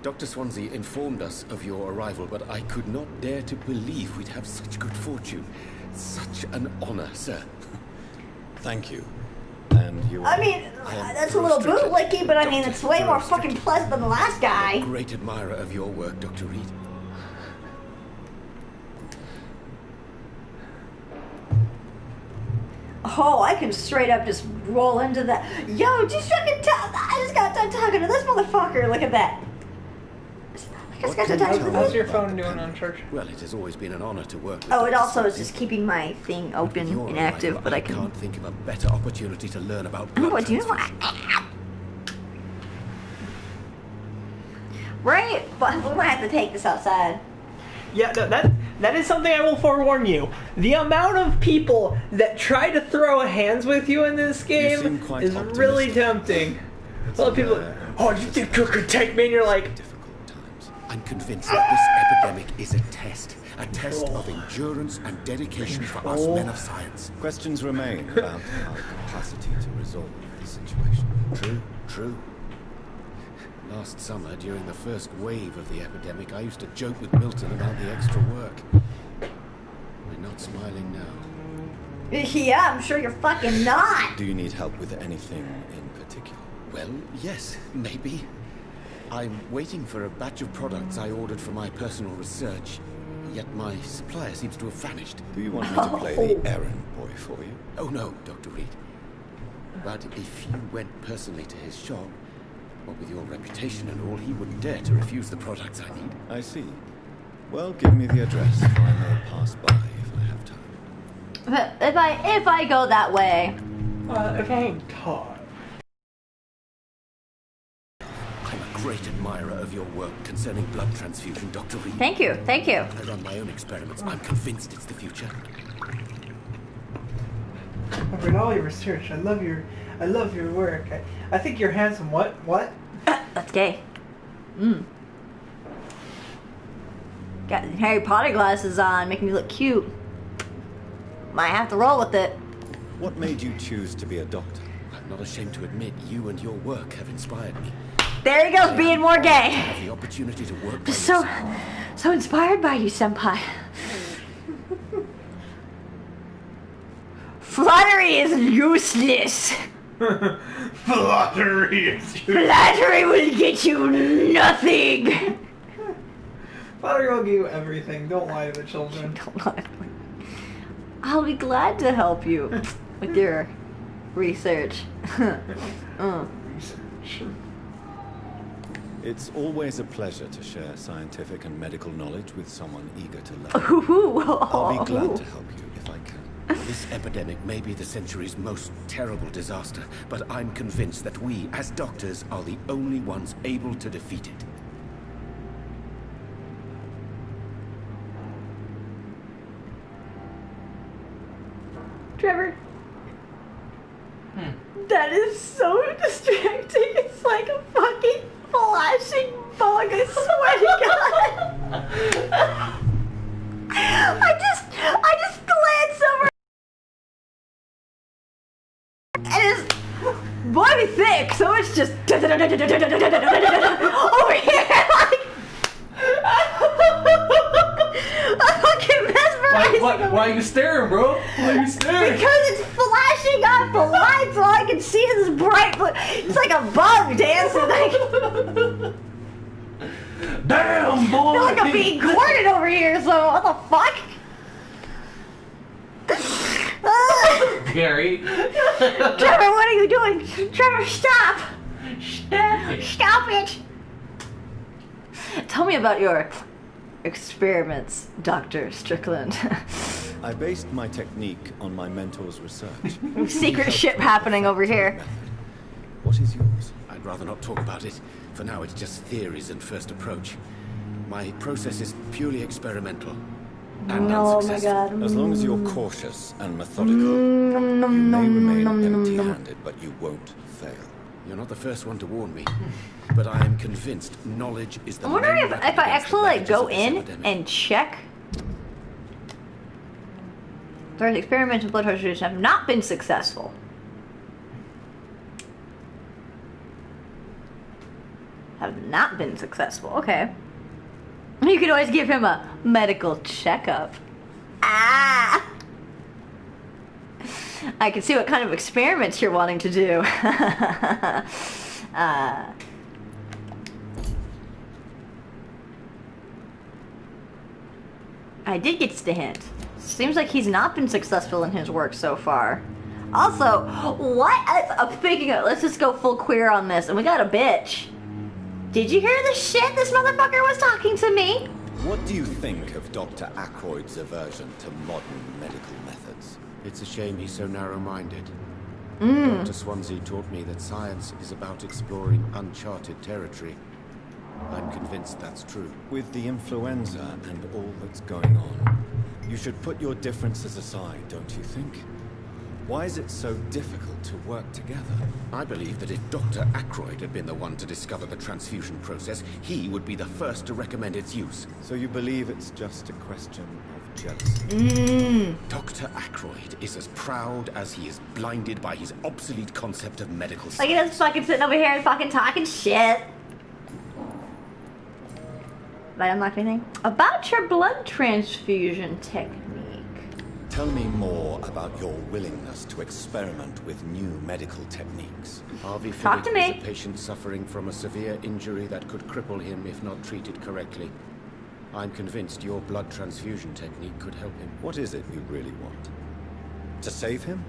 Dr. Swansea informed us of your arrival, but I could not dare to believe we'd have such good fortune. Such an honor, sir. Thank you. And you I mean, that's a little bootlicky, but I mean, it's way more fucking pleasant than the last guy. Great admirer of your work, Dr. Reed. Oh, I can straight up just roll into that. Yo, just fucking I just got done talking to this motherfucker. Look at that. I just got done talking to How's this. your phone doing on church? Well, it has always been an honor to work with Oh, it Dr. also is Swansea. just keeping my thing open, With your inactive, arrival, but I can. can't think of a better opportunity to learn about Oh, blood what do you know? transfusion. Right? But we might have to take this outside. Yeah, no, that is something I will forewarn you. The amount of people that try to throw hands with you in this seem game quite is optimistic. really tempting. A lot of people, oh, you think you could take me? And you're like, Difficult times. I'm convinced that this epidemic is a test of endurance and dedication for us men of science. Questions remain about our capacity to resolve the situation. True. Last summer, during the first wave of the epidemic, I used to joke with Milton about the extra work. We're not smiling now. Yeah, I'm sure you're fucking not. Do you need help with anything in particular? Well, yes, maybe. I'm waiting for a batch of products I ordered for my personal research, yet my supplier seems to have vanished. Do you want me to play the errand boy for you? Oh no, Dr. Reed. But if you went personally to his shop, what with your reputation and all, he wouldn't dare to refuse the products I need. I see. Well, give me the address, for I may pass by if I have time. But if I go that way. if I'm taught. I'm a great admirer of your work concerning blood transfusion, Dr. Reed. Thank you. I run my own experiments. I'm convinced it's the future. I've read all your research. I love your work. I think you're handsome. What? That's gay. Got Harry Potter glasses on, making me look cute. Might have to roll with it. What made you choose to be a doctor? I'm not ashamed to admit you and your work have inspired me. There he goes, being more I gay. have the opportunity to work by So inspired by you, senpai. Flattery is useless. Flattery is Flattery will get you nothing. Flattery will give you everything. Don't lie to the children. I'll be glad to help you with your research. Research. It's always a pleasure to share scientific and medical knowledge with someone eager to learn. I'll be glad to help you if I can. This epidemic may be the century's most terrible disaster, but I'm convinced that we, as doctors, are the only ones able to defeat it. Trevor. That is so distracting. It's like a fucking flashing bug, I swear to God. I just glance over and it's bloody thick, so it's just over here. I'm fucking mesmerized. Why are you staring, bro? Why are you staring? Because it's flashing off the lights, all I can see is this bright. It's like a bug dancing. Like, damn, boy! I feel like I'm being courted over here. So what the fuck? Gary. Trevor, what are you doing? Trevor, stop! Stop it! Tell me about your experiments, Dr. Strickland. I based my technique on my mentor's research. Secret shit happening over here. What is yours? I'd rather not talk about it. For now, it's just theories and first approach. My process is purely experimental and unsuccessful. Oh my God. As long as you're cautious and methodical, you may remain empty-handed, but you won't fail. You're not the first one to warn me, but I am convinced knowledge is the I'm wondering main if weapon I against actually the like ravages go of this in epidemic. and check. There's experiments with blood transfusions have not been successful. Have not been successful. Okay. You could always give him a medical checkup. Ah! I can see what kind of experiments you're wanting to do. I did get the hint. Seems like he's not been successful in his work so far. Also, what? I'm thinking of, let's just go full queer on this. And we got a bitch. Did you hear the shit this motherfucker was talking to me? What do you think of Dr. Ackroyd's aversion to modern medical methods? It's a shame he's so narrow-minded. Mm. Dr. Swansea taught me that science is about exploring uncharted territory. I'm convinced that's true. With the influenza and all that's going on, you should put your differences aside, don't you think? Why is it so difficult to work together? I believe that if Dr. Ackroyd had been the one to discover the transfusion process, he would be the first to recommend its use. So you believe it's just a question of jealousy? Mm. Dr. Ackroyd is as proud as he is blinded by his obsolete concept of medical science. Like he doesn't fucking sitting over here and fucking talking shit. Did I unlock anything? About your blood transfusion technique. Tell me more about your willingness to experiment with new medical techniques. Harvey Talk to Phillips me. is a patient suffering from a severe injury that could cripple him if not treated correctly. I'm convinced your blood transfusion technique could help him. What is it you really want? To save him?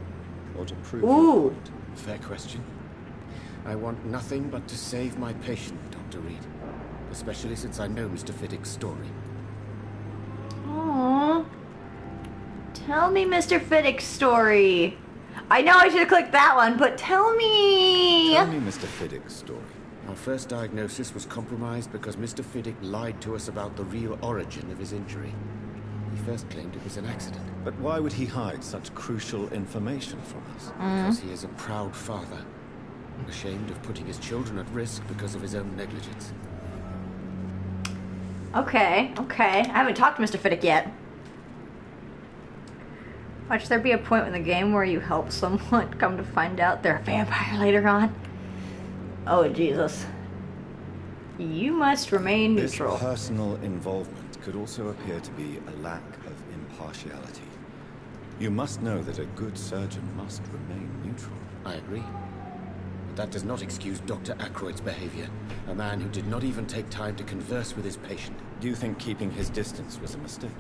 Or to prove Ooh. your point? Fair question. I want nothing but to save my patient, Dr. Reed. Especially since I know Mr. Fiddick's story. Aww. Tell me Mr. Fiddick's story. I know I should have clicked that one, but tell me. Tell me Mr. Fiddick's story. Our first diagnosis was compromised because Mr. Fiddick lied to us about the real origin of his injury. He first claimed it was an accident. But why would he hide such crucial information from us? Because he is a proud father, ashamed of putting his children at risk because of his own negligence. Okay. I haven't talked to Mr. Fiddick yet. Watch there be a point in the game where you help someone come to find out they're a vampire later on. Oh, Jesus. You must remain neutral. This personal involvement could also appear to be a lack of impartiality. You must know that a good surgeon must remain neutral. I agree. But that does not excuse Dr. Ackroyd's behavior. A man who did not even take time to converse with his patient. Do you think keeping his distance was a mistake?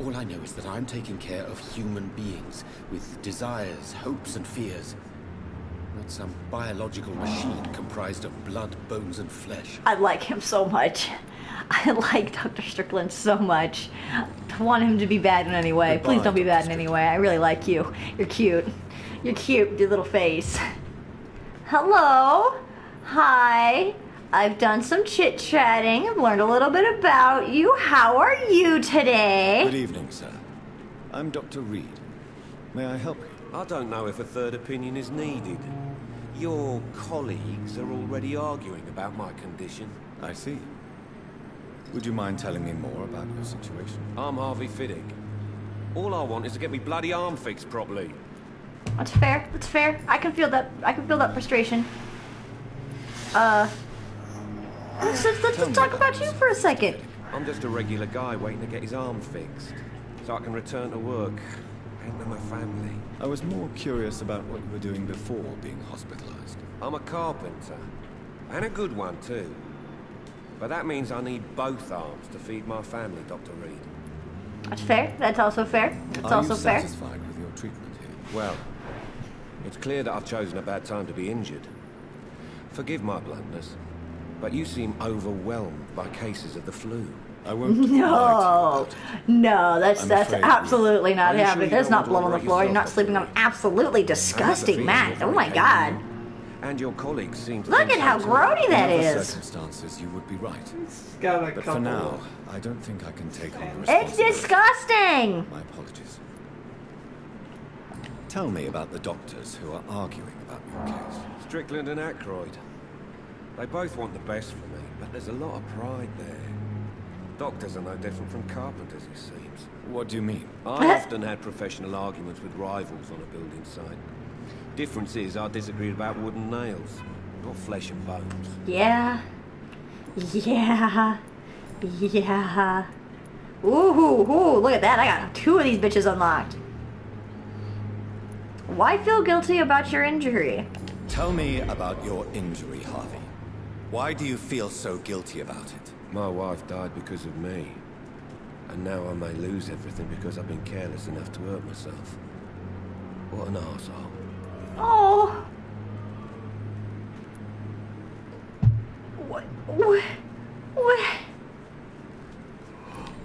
All I know is that I'm taking care of human beings with desires, hopes, and fears. not some biological machine comprised of blood, bones, and flesh. I like him so much. I like Dr. Strickland so much. I don't want him to be bad in any way. Goodbye, Please don't be Dr. bad in any way. I really like you. You're cute. You're cute with your little face. Hello. Hi. I've done some chit-chatting. I've learned a little bit about you. How are you today? Good evening, sir. I'm Dr. Reed. May I help you? I don't know if a third opinion is needed. Your colleagues are already arguing about my condition. I see. Would you mind telling me more about your situation? I'm Harvey Fiddick. All I want is to get me bloody arm fixed properly. That's fair. That's fair. I can feel that. I can feel that frustration. Let's talk about you for a second. I'm just a regular guy waiting to get his arm fixed, so I can return to work and to my family. I was more curious about what you were doing before being hospitalized. I'm a carpenter, and a good one too. But that means I need both arms to feed my family, Dr. Reed. That's fair. That's also fair. That's also fair. Are you satisfied with your treatment here? Well, it's clear that I've chosen a bad time to be injured. Forgive my bluntness, but you seem overwhelmed by cases of the flu. I won't. No, no, that's absolutely not Are you happening. sure you There's don't not want to blood on the overwork floor. You're not yourself, sleeping. I'm absolutely disgusting, Matt. Oh my god. And your colleagues seem to Look think at how so too. grody that In other is. circumstances, you would be right. It's got a But couple. for now, I don't think I can take on the It's responsibility. disgusting. My apologies. Tell me about the doctors who are arguing about your case. Strickland and Aykroyd. They both want the best for me, but there's a lot of pride there. Doctors are no different from carpenters, it seems. What do you mean? I often had professional arguments with rivals on a building site. Difference is, I disagreed about wooden nails, not flesh and bones. Yeah. Yeah. Yeah. Ooh, look at that. I got 2 of these bitches unlocked. Why feel guilty about your injury? Tell me about your injury, Harvey. Why do you feel so guilty about it? My wife died because of me. And now I may lose everything because I've been careless enough to hurt myself. What an arsehole. Oh. What?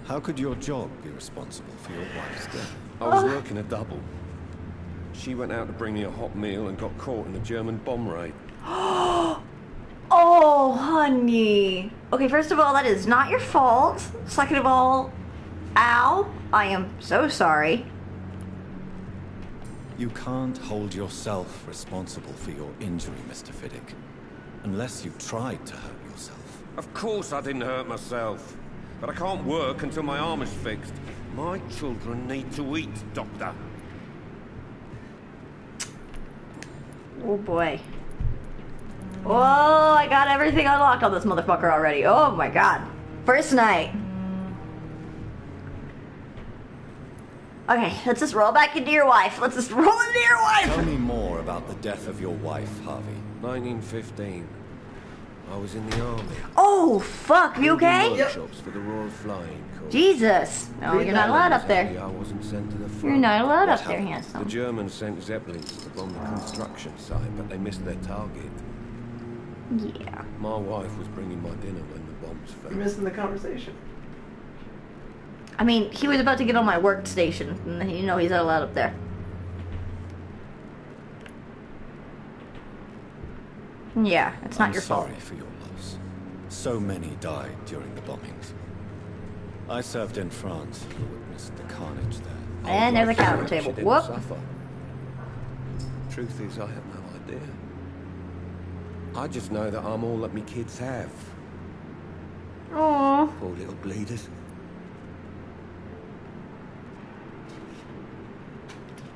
How could your job be responsible for your wife's death? I was working a double. She went out to bring me a hot meal and got caught in a German bomb raid. Oh, honey. Okay, first of all, that is not your fault. Second of all, ow. I am so sorry. You can't hold yourself responsible for your injury, Mr. Fiddick. Unless you tried to hurt yourself. Of course I didn't hurt myself. But I can't work until my arm is fixed. My children need to eat, Doctor. Oh boy. Oh, I got everything unlocked on this motherfucker already. Oh my god. First night. Okay, let's just roll back into your wife. Let's just roll into your wife! Tell me more about the death of your wife, Harvey. 1915. I was in the army. Oh, fuck. You okay? Workshops for the Royal Flying Corps. Jesus. No, you're not allowed up there. I wasn't sent to the front. You're not allowed What up there, happened? handsome. The Germans sent Zeppelins to bomb the construction site, but they missed their target. Yeah. My wife was bringing my dinner when the bombs fell. You're missing the conversation. I mean, he was about to get on my workstation, and you know he's not allowed up there. Yeah, it's not your fault. I'm sorry for your loss. So many died during the bombings. I served in France and witnessed the carnage there. And there's a counter She table. didn't Whoop. suffer. Truth is, I have no idea. I just know that I'm all that me kids have. Aww. Poor little bleeders.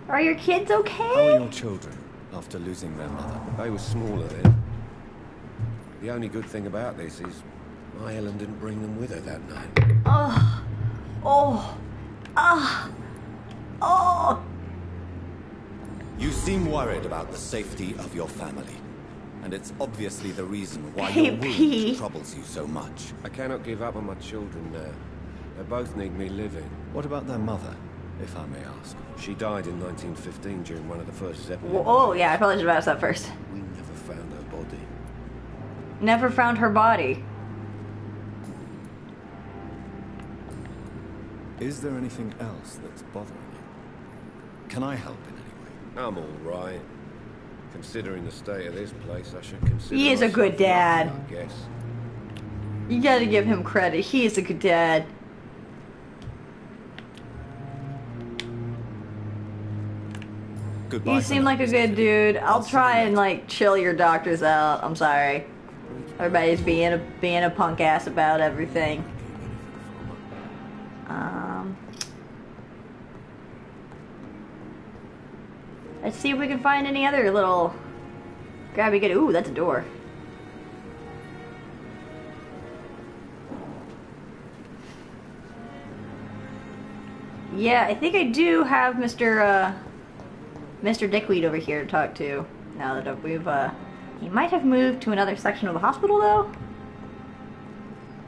Are your kids How are okay? your children after losing their mother? They were smaller then. The only good thing about this is my Ellen didn't bring them with her that night. Oh. Oh. Ah. Oh. You seem worried about the safety of your family. And it's obviously the reason why Hey, your Pete. wound troubles you so much. I cannot give up on my children now. They both need me living. What about their mother? if I may ask? She died in 1915 during one of the first Zeppelin. Oh, yeah, I probably should have asked that first. We never found her body. Never found her body. Is there anything else that's bothering you? Can I help in any way? I'm all right. Considering the state of this place, I should consider. He is a good dad. I guess. You gotta give him credit. He is a good dad. Goodbye. You seem like a good dude. I'll try and like chill your doctors out. I'm sorry. Everybody's being a punk ass about everything. Let's see if we can find any other little grabby good. Ooh, that's a door. Yeah, I think I do have Mr. Dickweed over here to talk to. Now that we've, he might have moved to another section of the hospital, though?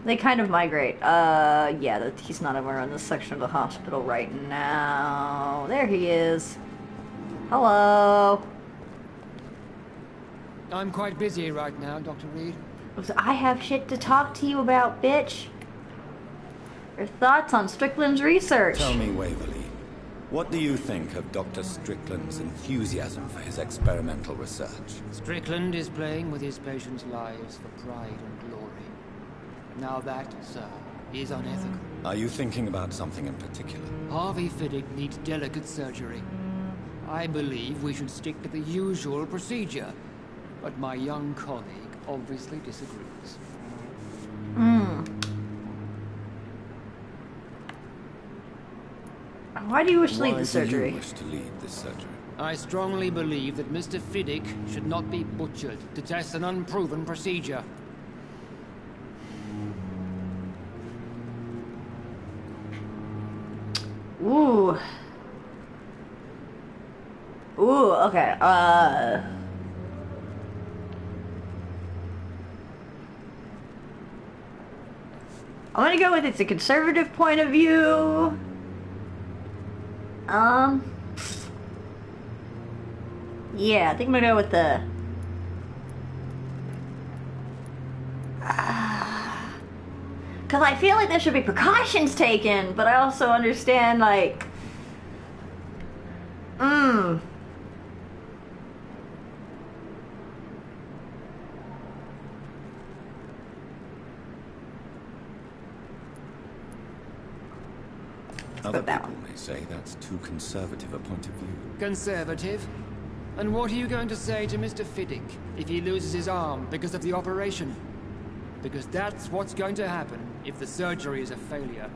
They kind of migrate. Yeah, he's not over in this section of the hospital right now. There he is. Hello. I'm quite busy right now, Dr. Reed. I have shit to talk to you about, bitch. Your thoughts on Strickland's research? Tell me, Waverly, what do you think of Dr. Strickland's enthusiasm for his experimental research? Strickland is playing with his patients' lives for pride and glory. Now that, sir, is unethical. Are you thinking about something in particular? Harvey Fiddick needs delicate surgery. I believe we should stick to the usual procedure, but my young colleague obviously disagrees. Why do you wish to lead the surgery? Why do you wish to lead this surgery? I strongly believe that Mr. Fiddick should not be butchered to test an unproven procedure. Ooh. Ooh, okay, I'm gonna go with it's a conservative point of view. Yeah, I think I'm gonna go with the... Because I feel like there should be precautions taken, but I also understand, like... Other people may say that's too conservative a point of view. Conservative? And what are you going to say to Mr. Fiddick if he loses his arm because of the operation? Because that's what's going to happen if the surgery is a failure.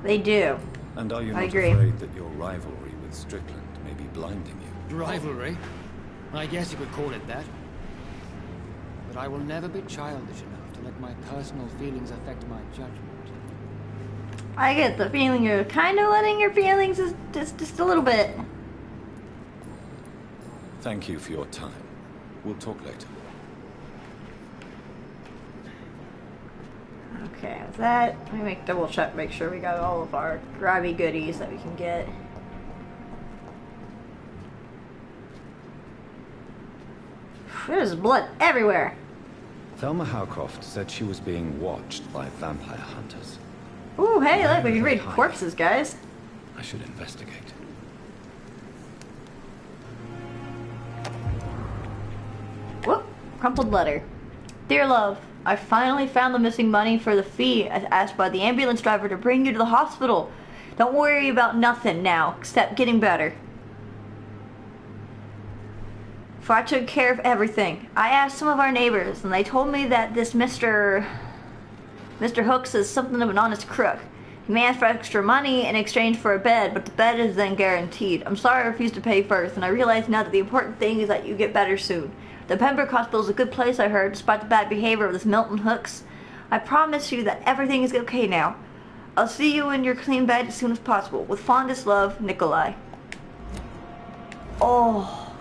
They do. And are you not agree. afraid that your rivalry with Strickland may be blinding you? Rivalry? I guess you could call it that. But I will never be childish enough to let my personal feelings affect my judgment. I get the feeling you're kind of letting your feelings just a little bit. Thank you for your time. We'll talk later. Okay, with that, let me double check, make sure we got all of our grabby goodies that we can get. There's blood everywhere. Thelma Howcroft said she was being watched by vampire hunters. Ooh, hey, look, we can read corpses, guys. I should investigate. Whoop, crumpled letter. Dear love, I finally found the missing money for the fee as asked by the ambulance driver to bring you to the hospital. Don't worry about nothing now, except getting better. For I took care of everything. I asked some of our neighbors, and they told me that this Mr. Hooks is something of an honest crook. He may ask for extra money in exchange for a bed, but the bed is then guaranteed. I'm sorry I refused to pay first, and I realize now that the important thing is that you get better soon. The Pembroke Hospital is a good place, I heard, despite the bad behavior of this Milton Hooks. I promise you that everything is okay now. I'll see you in your clean bed as soon as possible. With fondest love, Nikolai. Oh.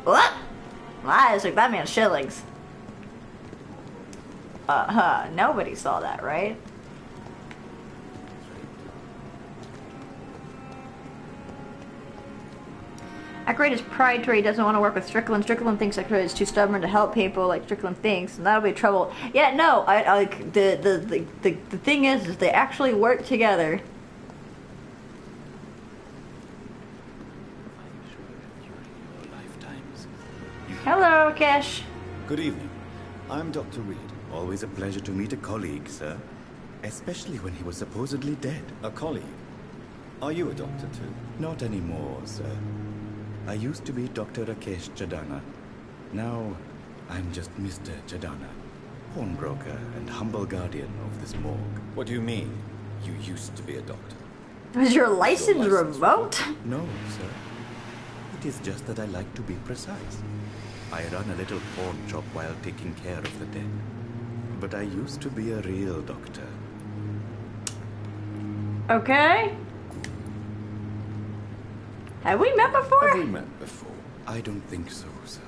What? My eyes took that man shillings. Nobody saw that, right? Ackroyd is pride to where he doesn't want to work with Strickland. Strickland thinks Ackroyd is too stubborn to help people like Strickland thinks, and that'll be trouble. Yeah, no, I like the thing is they actually work together. Hello, Kesh. Good evening. I'm Dr. Reed. Always a pleasure to meet a colleague, sir. Especially when he was supposedly dead. A colleague? Are you a doctor too? Not anymore, sir. I used to be Dr. Rakesh Chadana. Now, I'm just Mr. Chadana, pawnbroker and humble guardian of this morgue. What do you mean, you used to be a doctor? Was your license revoked? No, sir. It is just that I like to be precise. I run a little pawn shop while taking care of the dead. But I used to be a real doctor. Okay. Have we met before? Have we met before? I don't think so, sir.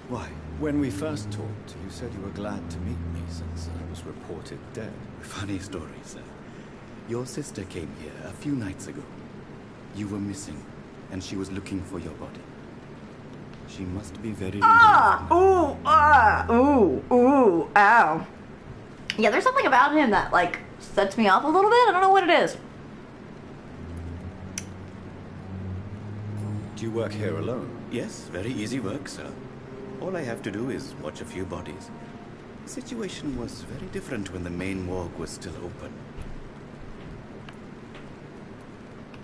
Why? When we first talked, you said you were glad to meet me since I was reported dead. Funny story, sir. Your sister came here a few nights ago. You were missing, and she was looking for your body. She must be very ooh, ow. Yeah, there's something about him that, like, sets me off a little bit. I don't know what it is. Do you work here alone? Yes, very easy work, sir. All I have to do is watch a few bodies. The situation was very different when the main morgue was still open.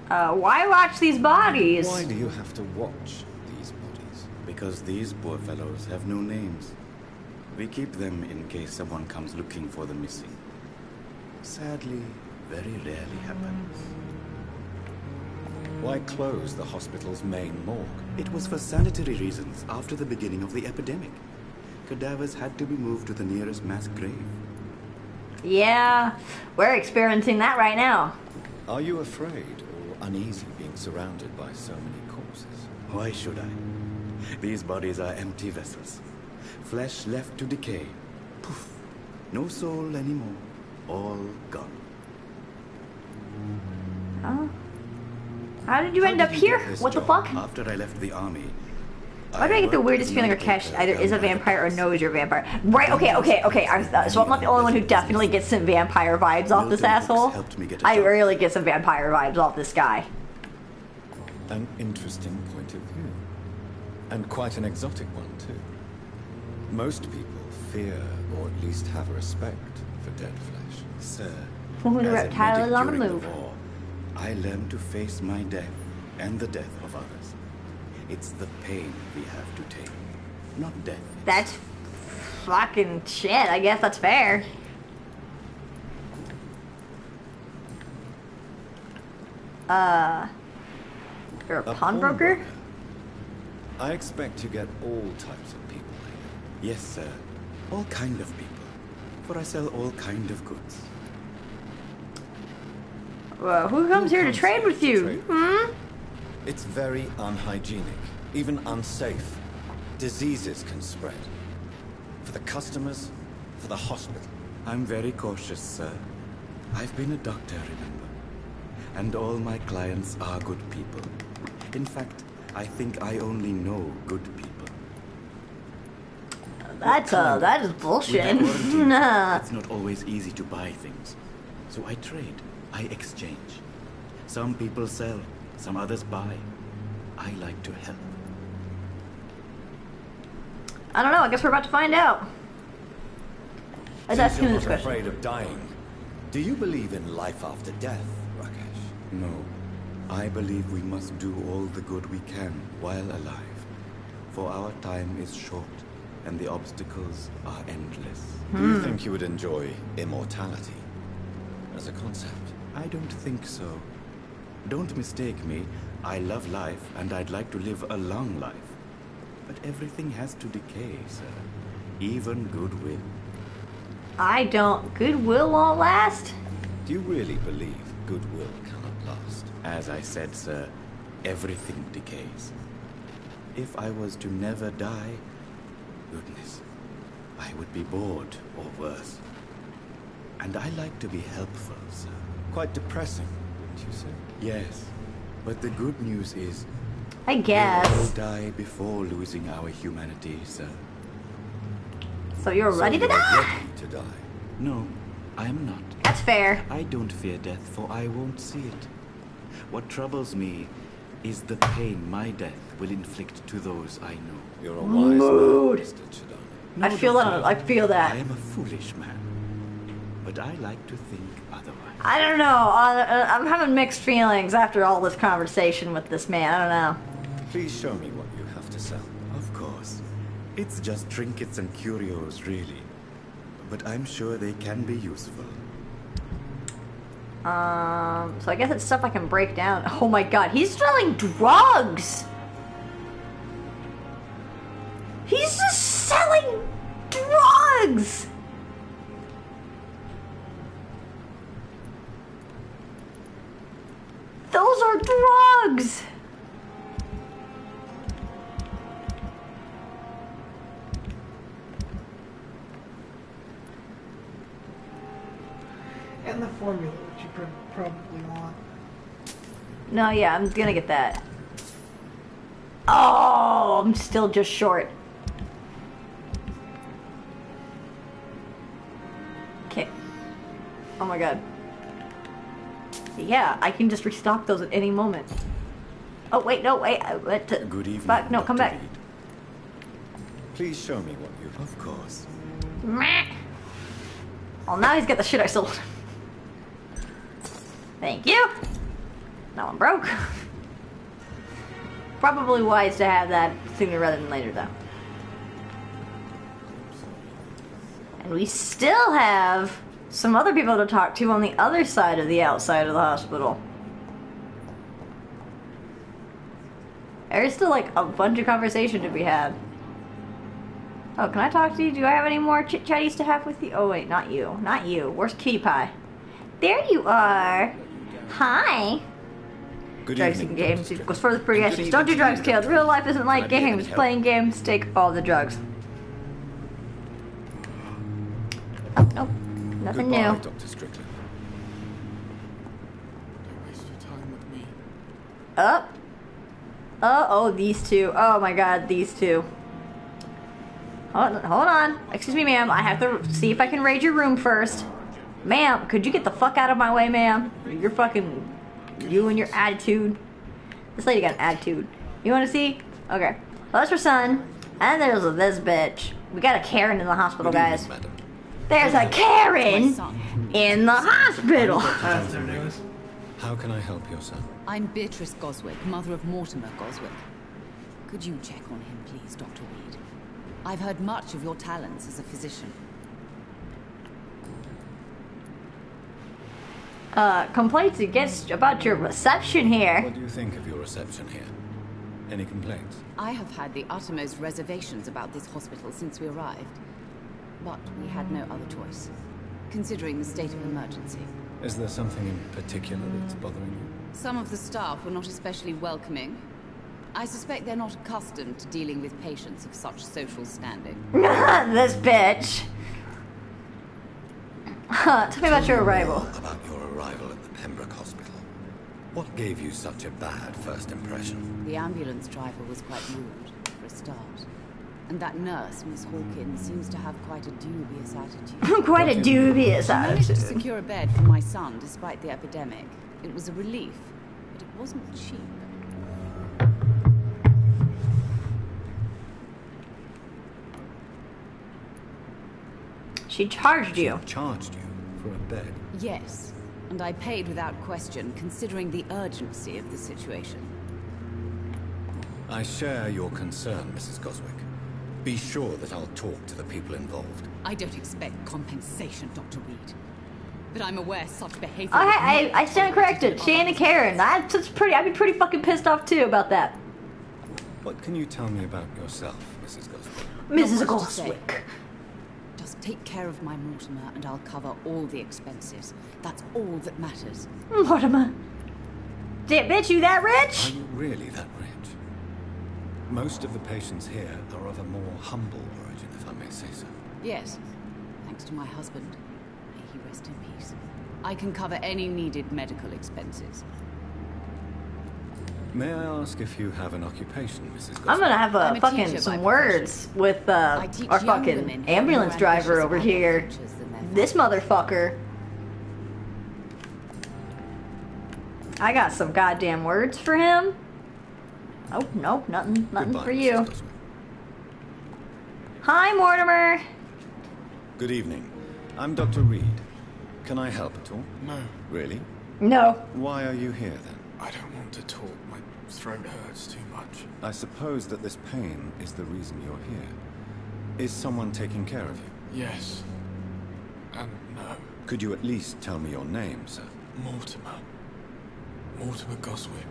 Why watch these bodies? Why do you have to watch these bodies? Because these poor fellows have no names. We keep them in case someone comes looking for the missing. Sadly, very rarely happens. Why close the hospital's main morgue? It was for sanitary reasons after the beginning of the epidemic. Cadavers had to be moved to the nearest mass grave. Yeah, we're experiencing that right now. Are you afraid or uneasy being surrounded by so many corpses? Why should I? These bodies are empty vessels. Flesh left to decay. Poof. No soul anymore. All gone. Huh? How did you end up here? What the fuck? After I left the army. Why do I get the weirdest feeling Rakesh either is a vampire or knows you're a vampire? Right, okay. So I'm not the only one who definitely gets some vampire vibes off this asshole. I really get some vampire vibes off this guy. An interesting point of view. And quite an exotic one, too. Most people fear, or at least have respect, for dead flesh. Sir, When the as a reptile medic is on the during move. war, I learned to face my death and the death of others. It's the pain we have to take, not death. That's fucking shit. I guess that's fair. You're a pawnbroker? I expect you get all types of people here. Yes, sir. All kind of people. For I sell all kind of goods. Well, who comes here to trade with you? Hmm? It's very unhygienic, even unsafe. Diseases can spread. For the customers, for the hospital. I'm very cautious, sir. I've been a doctor, remember? And all my clients are good people. In fact, I think I only know good people. That is bullshit. Nah. It's not always easy to buy things. So I trade. I exchange. Some people sell, some others buy. I like to help. I don't know, I guess we're about to find out. Let's ask him Since this you're not question. afraid of dying, do you believe in life after death, Rakesh? No. I believe we must do all the good we can while alive. For our time is short, and the obstacles are endless. Do you think you would enjoy immortality as a concept? I don't think so. Don't mistake me. I love life, and I'd like to live a long life. But everything has to decay, sir. Even goodwill. I don't. Goodwill won't last? Do you really believe goodwill cannot last? As I said, sir, everything decays. If I was to never die, goodness, I would be bored or worse. And I like to be helpful, sir. Quite depressing, wouldn't you say? Yes, but the good news is I we'll guess. die before losing our humanity, sir. So you're ready to die? Ready to die. No, I am not. That's fair. I don't fear death, for I won't see it. What troubles me is the pain my death will inflict to those I know. You're a wise man, Mr. Chidani. No, I feel Doctor, that. I feel that. I am a foolish man, but I like to think otherwise. I don't know. I'm having mixed feelings after all this conversation with this man. I don't know. Please show me what you have to sell. Of course. It's just trinkets and curios, really. But I'm sure they can be useful. So I guess it's stuff I can break down. Oh my god, he's selling drugs! He's just selling drugs! Those are drugs! And the formula, which you probably want. No, yeah, I'm gonna get that. Oh, I'm still just short. Okay. Oh my god. Yeah, I can just restock those at any moment. Oh, wait, no, wait. I went to... Good evening, back. No, come Dr. back. Reed. Please show me what you have. Of course. Meh. Well, now he's got the shit I sold. Thank you. Now I'm broke. Probably wise to have that sooner rather than later, though. And we still have some other people to talk to on the other side of the outside of the hospital. There's still like a bunch of conversation to be had. Oh, can I talk to you? Do I have any more chit-chatties to have with you? Oh wait, not you. Not you. Where's Kitty Pie? There you are. Hi. Good Drugs evening, and games Dr. equals further Good progression. evening, Don't do Dr. drugs, Reed. kid. Real life isn't Can like I be of any games. help? Playing games, take all the drugs. Oh, nope. Nothing Goodbye, new. Dr. Strickland. Don't waste your time with me. Up. Oh, these two. Oh my god, these two. Hold on. Excuse me, ma'am. I have to see if I can raid your room first. Ma'am, could you get the fuck out of my way, ma'am? You're fucking... You and your attitude. This lady got an attitude. You want to see? Okay. Well, that's her son. And there's this bitch. We got a Karen in the hospital, Good guys. evening, madam. There's a Karen in the hospital. That's their news. How can I help your son? I'm Beatrice Goswick, mother of Mortimer Goswick. Could you check on him, please, Dr. Reed? I've heard much of your talents as a physician. Complaints against about your reception here. What do you think of your reception here? Any complaints? I have had the uttermost reservations about this hospital since we arrived. But we had no other choice, considering the state of emergency. Is there something in particular that's bothering you? Some of the staff were not especially welcoming. I suspect they're not accustomed to dealing with patients of such social standing. This bitch. Tell me about your arrival. About your arrival at the Pembroke Hospital. What gave you such a bad first impression? The ambulance driver was quite rude, for a start. And that nurse, Miss Hawkins, seems to have quite a dubious attitude. Quite a dubious She managed to attitude. secure a bed for my son despite the epidemic. It was a relief, but it wasn't cheap. She charged you. Charged you for a bed? Yes, and I paid without question, considering the urgency of the situation. I share your concern, Mrs. Goswick. Be sure that I'll talk to the people involved. I don't expect compensation, Dr. Reed. But I'm aware such behavior... I stand corrected. She ain't a Karen. I'd be pretty fucking pissed off too about that. What can you tell me about yourself, Mrs. Goswick? Mrs. Not much to say. Goswick. Just take care of my Mortimer and I'll cover all the expenses. That's all that matters. Mortimer. Damn, bitch, you that Are rich? you really that rich? Most of the patients here are of a more humble origin, if I may say so. Yes, thanks to my husband. May he rest in peace. I can cover any needed medical expenses. May I ask if you have an occupation, Mrs. Gosling? I'm gonna have I'm a fucking teacher some by words with I teach our young fucking women how ambulance more driver ambitious over about their here. futures than their This motherfucker. I got some goddamn words for him. Oh, nope, nothing Goodbye, for Mrs. you. Gosling. Hi, Mortimer. Good evening. I'm Dr. Reed. Can I help at all? No. Really? No. Why are you here then? I don't want to talk. My throat hurts too much. I suppose that this pain is the reason you're here. Is someone taking care of you? Yes. And no. Could you at least tell me your name, sir? Mortimer. Mortimer Goswick.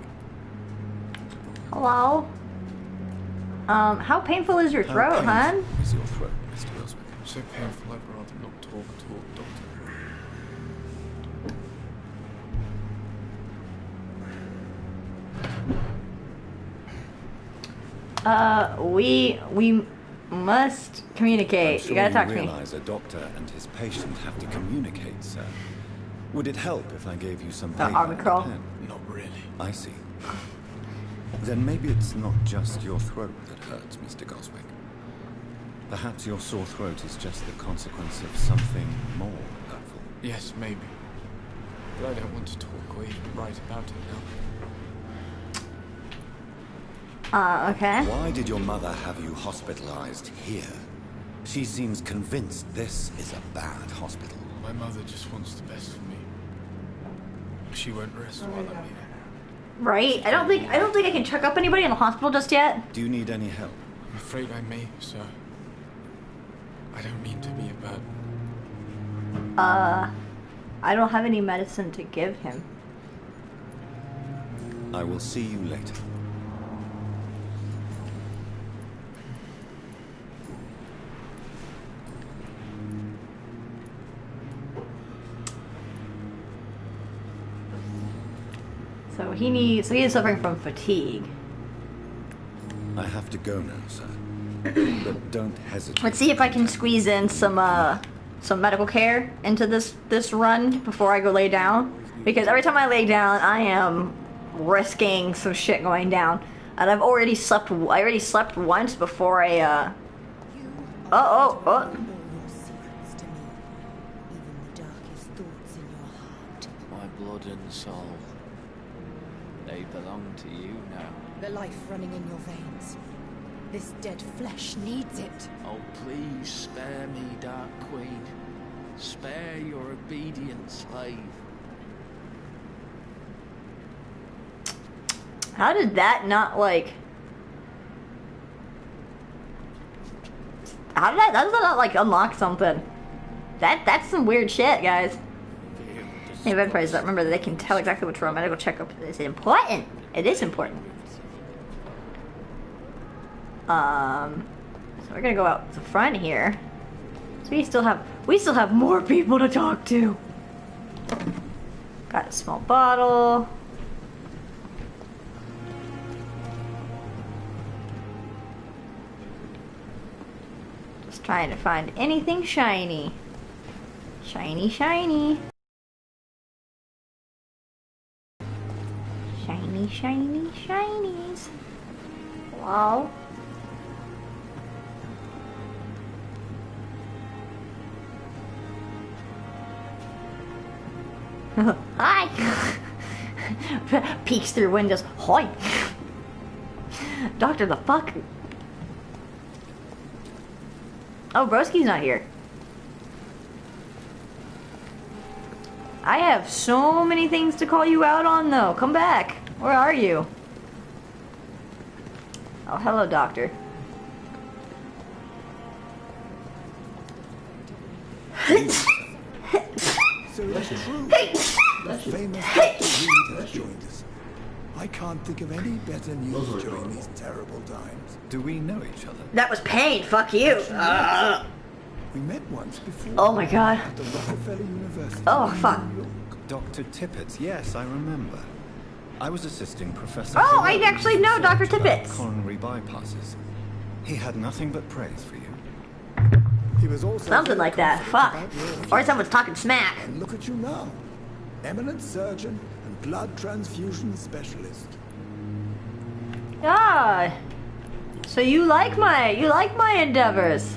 Hello. How painful is your throat, hon? Is your throat, Mr. Goswick? So painful, I'd rather not talk, Doctor. We must communicate. I'm sure you gotta talk to me. realize a doctor and his patient have to communicate, sir. Would it help if I gave you some paper and a Armicrol? pen? Not really. I see. Then maybe it's not just your throat that hurts, Mr. Goswick. Perhaps your sore throat is just the consequence of something more hurtful. Yes, maybe. But I don't want to talk or even write about it now. Okay. Why did your mother have you hospitalized here? She seems convinced this is a bad hospital. My mother just wants the best for me. She won't rest while I'm here. Right? I don't think I can check up anybody in the hospital just yet. Do you need any help? I'm afraid I may, sir. I don't mean to be a burden. I don't have any medicine to give him. I will see you later. So he is suffering from fatigue. I have to go now, sir. But don't hesitate. Let's see if I can squeeze in some medical care into this run before I go lay down. Because every time I lay down, I am risking some shit going down. And I already slept once before I oh. My blood and soul, they belong to you now. The life running in your veins. This dead flesh needs it. Oh, please spare me, Dark Queen. Spare your obedient slave. How did that not like? How did that not like unlock something? That's some weird shit, guys. Hey, vampires that remember that they can tell exactly which room medical checkup is important. It is important. So we're gonna go out the front here. So we still have more people to talk to. Got a small bottle. Just trying to find anything shiny. Shiny, shiny. Shiny, shiny, shinies. Wow. Hi! Peeks through windows. Hi! Doctor, the fuck? Oh, Broski's not here. I have so many things to call you out on, though. Come back. Where are you? Oh, hello, Doctor. So it's true. The famous Dr. Reed has joined us. I can't think of any better news during these terrible times. Do we know each other? That was pain. Fuck you. We met once before. Oh my god. At the Rockefeller University. Oh, fuck. Dr. Tippett, yes, I remember. I was assisting Professor... Oh, I Theologian's actually know Dr. research about Tippett. Coronary bypasses. He had nothing but praise for you. He was also something like that. Fuck. Or someone's talking smack. And look at you now. Eminent surgeon and blood transfusion specialist. God. So you like my endeavors.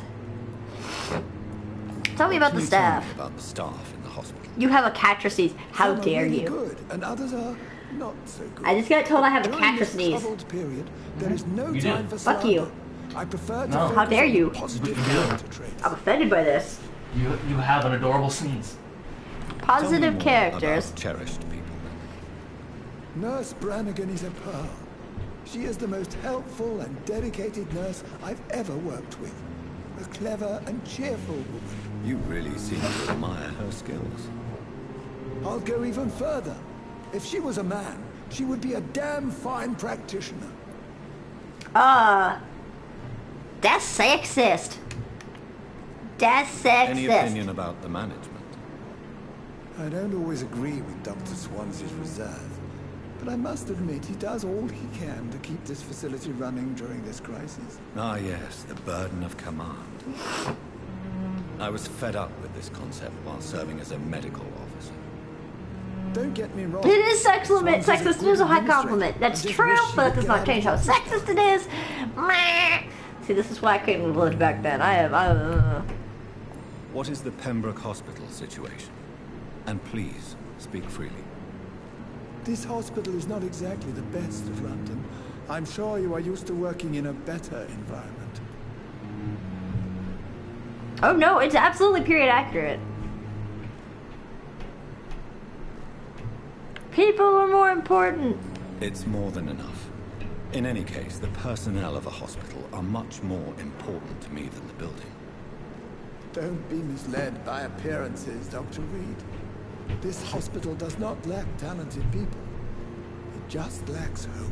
Tell me about the staff. Tell me about the staff in the hospital. You have a catcher sneeze. How Some are dare really you? good, and others are not so good. I just got told I have a During catcher this sneeze. troubled period, there is no You time do. for Fuck slander. you. I prefer to No. How focus dare on you? positive You do. character traits. I'm offended by this. You have an adorable sneeze. Positive Tell me more characters. about cherished people. Nurse Brannigan is a pearl. She is the most helpful and dedicated nurse I've ever worked with. A clever and cheerful woman. You really seem to admire her skills. I'll go even further. If she was a man, she would be a damn fine practitioner. That's sexist. That's sexist. Any opinion about the management? I don't always agree with Dr. Swansea's reserve, but I must admit he does all he can to keep this facility running during this crisis. Ah, yes, the burden of command. I was fed up with this concept while serving as a medical officer. Don't get me wrong. It is sexist. Swansea's Sexist good is a high administrator. compliment. That's I just true, wish she but that would does get not out change how of sexist it is. Meh. See, this is why I couldn't live back then. What is the Pembroke Hospital situation? And please, speak freely. This hospital is not exactly the best of London. I'm sure you are used to working in a better environment. Oh no, it's absolutely period accurate. People are more important. It's more than enough. In any case, the personnel of a hospital are much more important to me than the building. Don't be misled by appearances, Dr. Reed. This hospital does not lack talented people. It just lacks hope.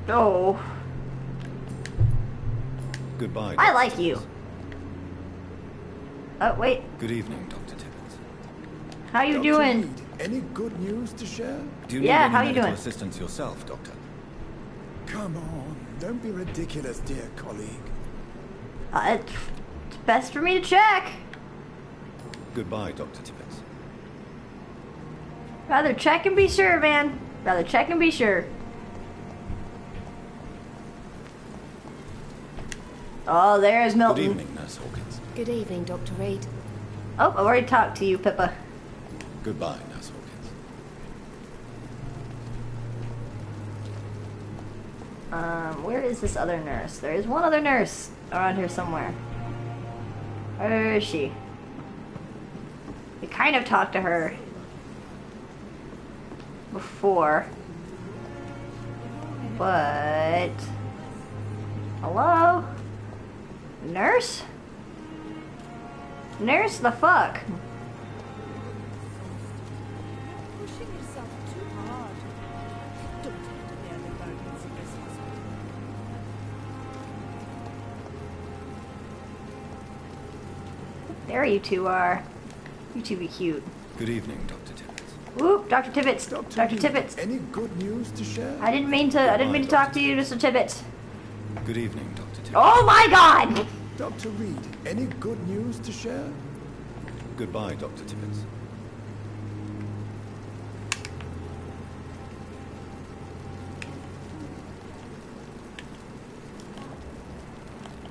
Oh. Goodbye. I Dr. like Tibbets. you. Oh, wait. Good evening, Dr. Tibbets. How you Dr. doing? Reed, any good news to share? Do you need Yeah, any how you medical doing? assistance yourself, Doctor? Come on, don't be ridiculous, dear colleague. It's best for me to check. Goodbye, Dr. Tibbets. Rather check and be sure, man. Rather check and be sure. Oh, there's Milton. Good evening, Nurse Hawkins. Good evening, Dr. Reed. Oh, I've already talked to you, Pippa. Goodbye, Nurse Hawkins. Where is this other nurse? There is one other nurse around here somewhere. Where is she? We kind of talked to her before. But... Hello? Nurse? Nurse the fuck? Pushing yourself too hard. Don't interfere in the burdens of this hospital. There you two are. You two be cute. Good evening, Dr. Tibbets. Whoop, Dr. Tibbets. Dr. Tibbets. Any good news to share? I didn't mean to talk to you, Mr. Tibbets. Good evening, Dr. Tibbets. Oh my god! Dr. Reed, any good news to share? Goodbye, Dr. Tibbets.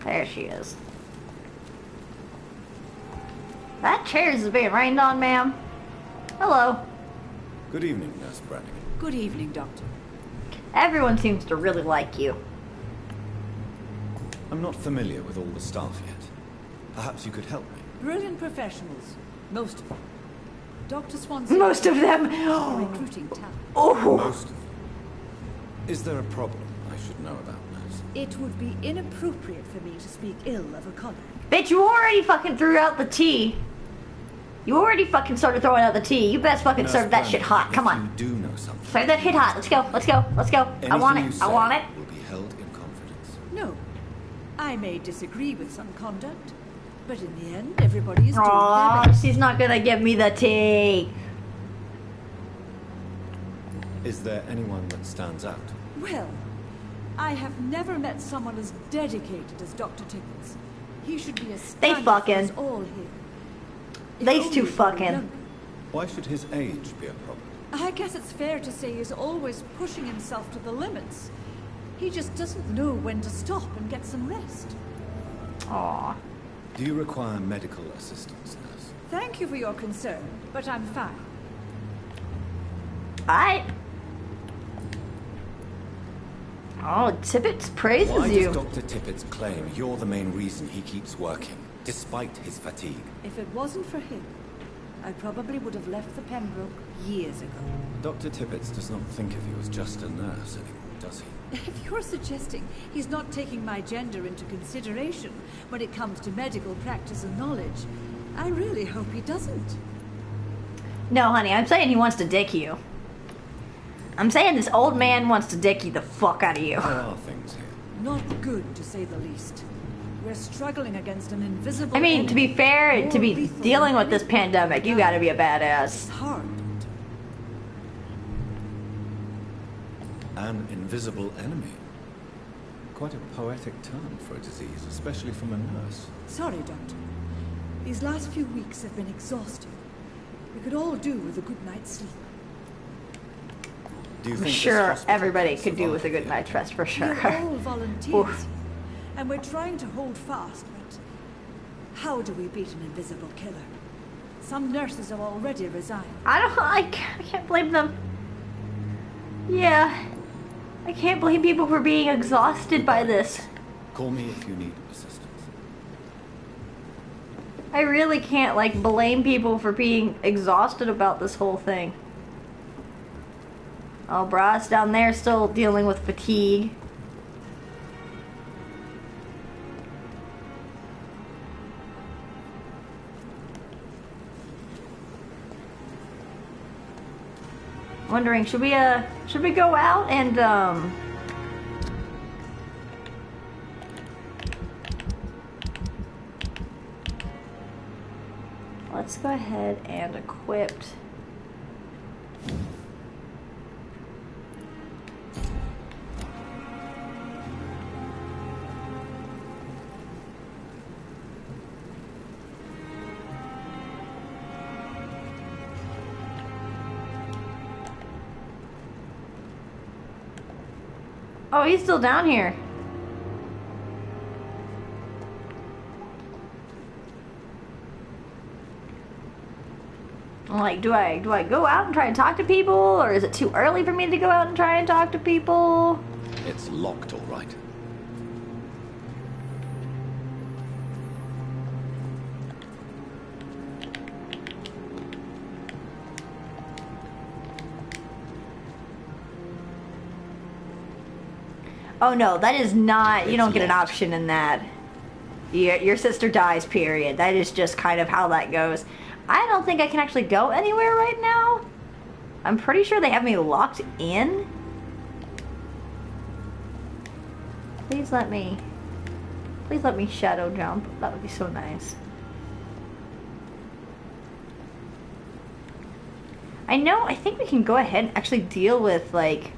There she is. That chair's being rained on, ma'am. Hello. Good evening, Nurse Brannigan. Good evening, Doctor. Everyone seems to really like you. I'm not familiar with all the staff yet. Perhaps you could help me. Brilliant professionals. Most of them. Dr. Swansea. Most of them. Recruiting talent. Oh. Most of them. Is there a problem I should know about, Nurse? It would be inappropriate for me to speak ill of a colleague. Bitch, you already fucking threw out the tea. You already fucking started throwing out the tea. You best fucking Nurse serve that shit Brannigan, hot. Come on. You do know something. Serve that shit hot. Let's go. Let's go. Let's go. I want Anything it. you I want say it. will be held in confidence. No. I may disagree with some conduct, but in the end, everybody is doing their Aw, best. she's not gonna give me the tea. Is there anyone that stands out? Well, I have never met someone as dedicated as Dr. Tibbets. He should be a They standard fucking. for us all here. If These only two he were fucking. younger. Why should his age be a problem? I guess it's fair to say he's always pushing himself to the limits. He just doesn't know when to stop and get some rest. Aww. Do you require medical assistance, nurse? Thank you for your concern, but I'm fine. Oh, Tippett praises Why you. does Dr. Tippett's claim you're the main reason he keeps working, despite his fatigue? If it wasn't for him, I probably would have left the Pembroke years ago. Dr. Tippett does not think of you as just a nurse anymore, does he? If you're suggesting he's not taking my gender into consideration when it comes to medical practice and knowledge, I really hope he doesn't. No, honey, I'm saying he wants to dick you. I'm saying this old man wants to dick you the fuck out of you. There are things here. Not good, to say the least. We're struggling against an invisible I mean, enemy to be fair, more to be lethal dealing than with this anything pandemic, you we've gotta done. be a badass. It's hard. An invisible enemy. Quite a poetic term for a disease, especially from a nurse. Sorry, Doctor. These last few weeks have been exhausting. We could all do with a good night's sleep. Do you I'm think this sure hospital everybody can could do with a survive good night's rest for sure. We're all volunteers, Oof. and we're trying to hold fast, but how do we beat an invisible killer? Some nurses have already resigned. I can't blame them. Yeah. I can't blame people for being exhausted by this. Call me if you need assistance. I really can't, like, blame people for being exhausted about this whole thing. Oh, Brass down there still dealing with fatigue. Wondering, should we go out and, let's go ahead and equip. Oh, he's still down here. I'm like, do I go out and try and talk to people, or is it too early for me to go out and try and talk to people? It's locked, all right. Oh no, that is not, you don't get an locked. option in that. Your sister dies, period. That is just kind of how that goes. I don't think I can actually go anywhere right now. I'm pretty sure they have me locked in. Please let me shadow jump. That would be so nice. I think we can go ahead and actually deal with, like,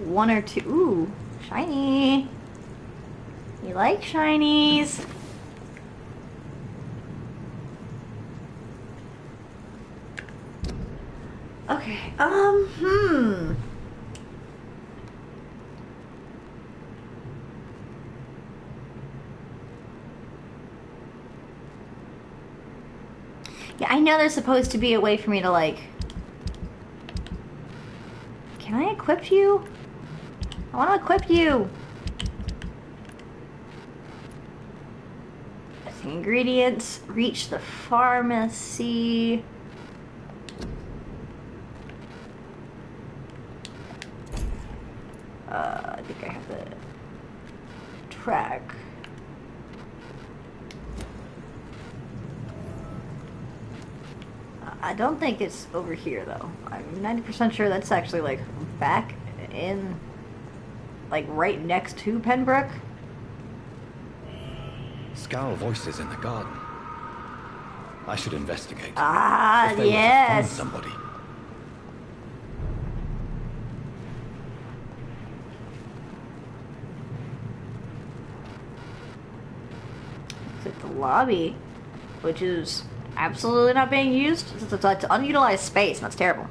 one or two. Ooh, shiny. You like shinies? Okay, Yeah, I know there's supposed to be a way for me to, like... Can I equip you? I want to equip you! Ingredients, reach the pharmacy... I think I have the track. I don't think it's over here though. I'm 90% sure that's actually like back in, like right next to Pembroke. Scowl voices in the garden. I should investigate. Ah, If they were to yes. find somebody. Exit the lobby, which is absolutely not being used. It's unutilized space, and that's terrible.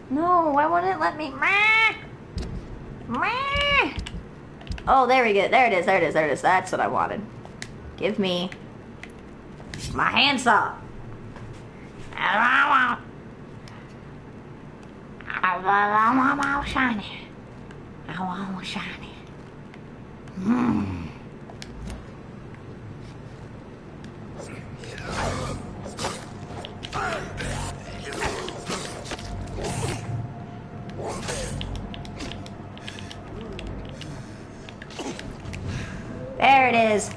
No, why won't it let me? Oh, there we go. There it is. There it is. There it is. That's what I wanted. Give me my handsaw. I want shiny. I want shiny. There it is.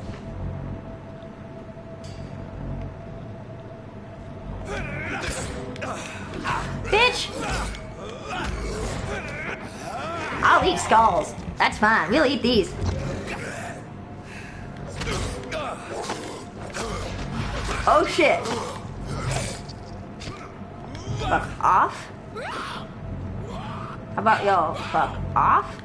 Bitch! I'll eat skulls. That's fine. We'll eat these. Oh shit. Fuck off. How about y'all fuck off?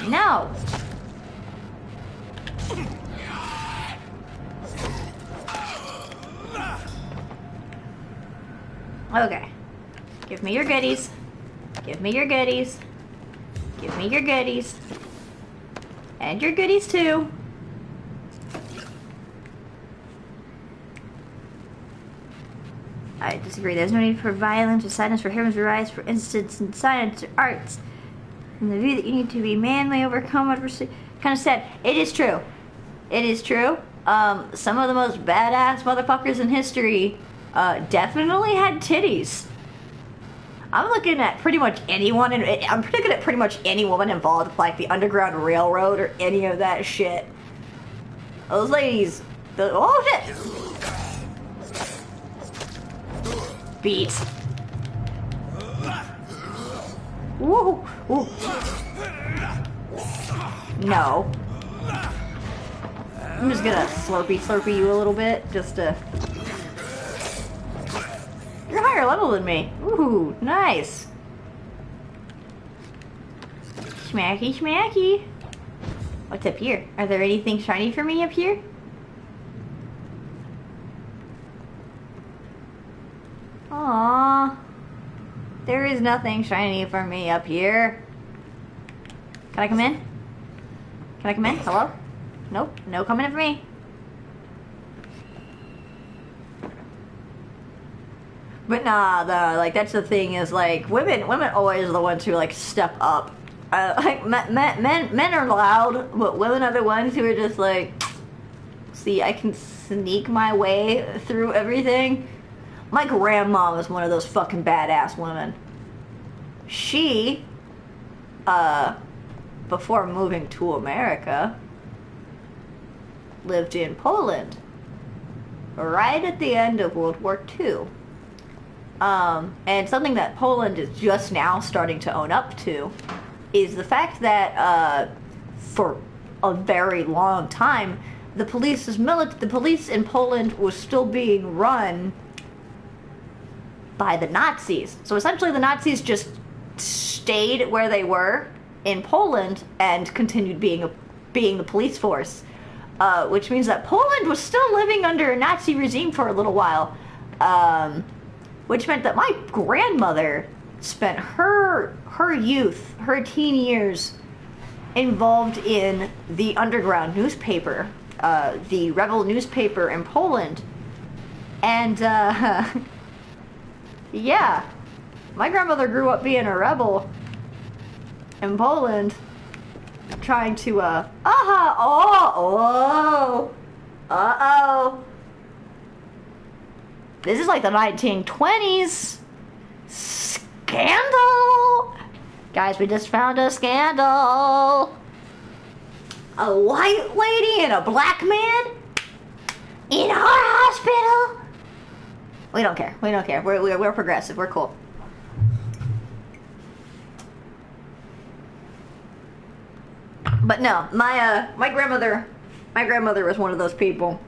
No. Okay. Give me your goodies. Give me your goodies. Give me your goodies. And your goodies too. I disagree. There's no need for violence or sadness for heroes to rise, for instance, in science or arts. And the view that you need to be manly, overcome adversity. Kind of sad. It is true. It is true. Some of the most badass motherfuckers in history definitely had titties. I'm looking at pretty much anyone, and I'm looking at pretty much any woman involved with like the Underground Railroad or any of that shit. Those ladies, oh shit! Beat. Woo! Woo. No. I'm just gonna slurpy you a little bit, just to... You're higher level than me. Ooh, nice. Smacky, smacky. What's up here? Are there anything shiny for me up here? Aww. There is nothing shiny for me up here. Can I come in? Can I come in? Hello? Nope, no coming in for me. But nah, like that's the thing is like women always are the ones who like step up. Like men are loud, but women are the ones who are just like, see, I can sneak my way through everything. My grandma was one of those fucking badass women. She, before moving to America, lived in Poland right at the end of World War II. And something that Poland is just now starting to own up to is the fact that for a very long time, the police in Poland was still being run by the Nazis. So essentially the Nazis just stayed where they were in Poland and continued being the police force. Which means that Poland was still living under a Nazi regime for a little while. Which meant that my grandmother spent her youth, her teen years, involved in the underground newspaper, the rebel newspaper in Poland. And, yeah, my grandmother grew up being a rebel in Poland, trying to, This is like the 1920s. Scandal! Guys, we just found a scandal. A white lady and a black man in our hospital? We don't care. We don't care. We're progressive. We're cool. But no, my grandmother was one of those people.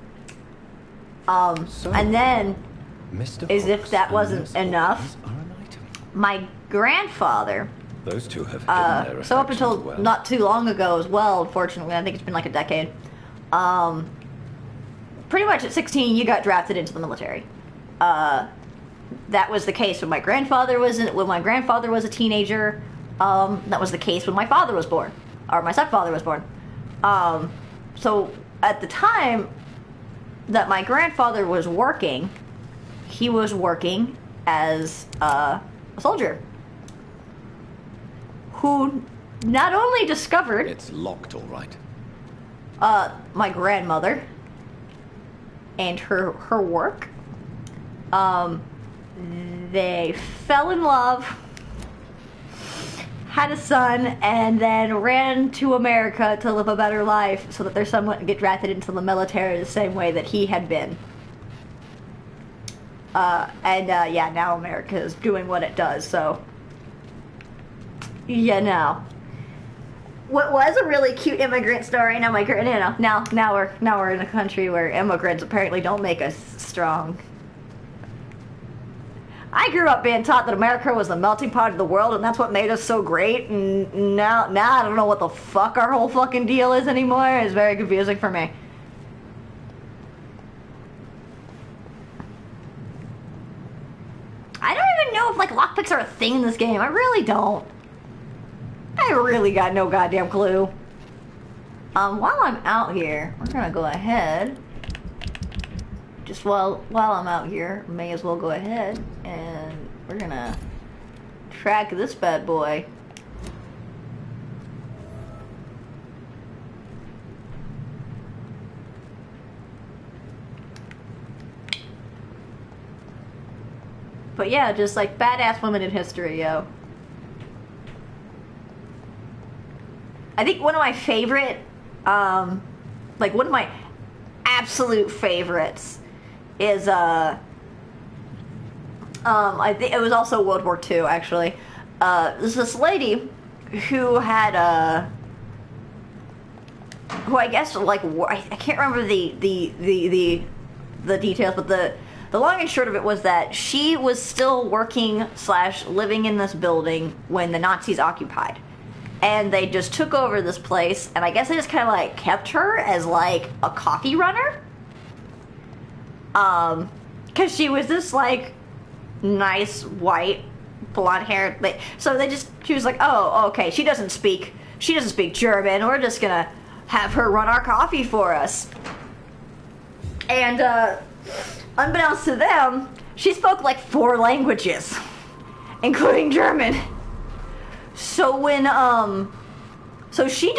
And then, as if that wasn't enough, my grandfather. Those two have hidden their So up until affections well. not too long ago as well, unfortunately, I think it's been like a decade. Pretty much at 16, you got drafted into the military. That was the case when my grandfather was a teenager. That was the case when my father was born, or my stepfather was born. So at the time that my grandfather was working, he was working as a soldier who not only discovered It's locked, all right. my grandmother and her work. They fell in love, had a son, and then ran to America to live a better life so that their son wouldn't get drafted into the military the same way that he had been. Yeah, now America is doing what it does, so. Yeah, no. What was a really cute immigrant story, now we're in a country where immigrants apparently don't make us strong. I grew up being taught that America was the melting pot of the world and that's what made us so great, and now I don't know what the fuck our whole fucking deal is anymore. It's very confusing for me. I don't even know if like lockpicks are a thing in this game. I really don't. I really got no goddamn clue. While I'm out here, we're gonna go ahead. Just while I'm out here, may as well go ahead and we're gonna track this bad boy. But yeah, just like badass women in history, yo. I think one of my favorite, like one of my absolute favorites is, I think it was also World War II, actually. There's this lady who had, who I guess, like, I can't remember the details, but the long and short of it was that she was still working / living in this building when the Nazis occupied. And they just took over this place, and I guess they just kind of like kept her as like a coffee runner. Cause she was this like nice white blonde hair. So she was like, oh, okay, she doesn't speak German. We're just gonna have her run our coffee for us. And unbeknownst to them, she spoke like 4 languages, including German. So when, so she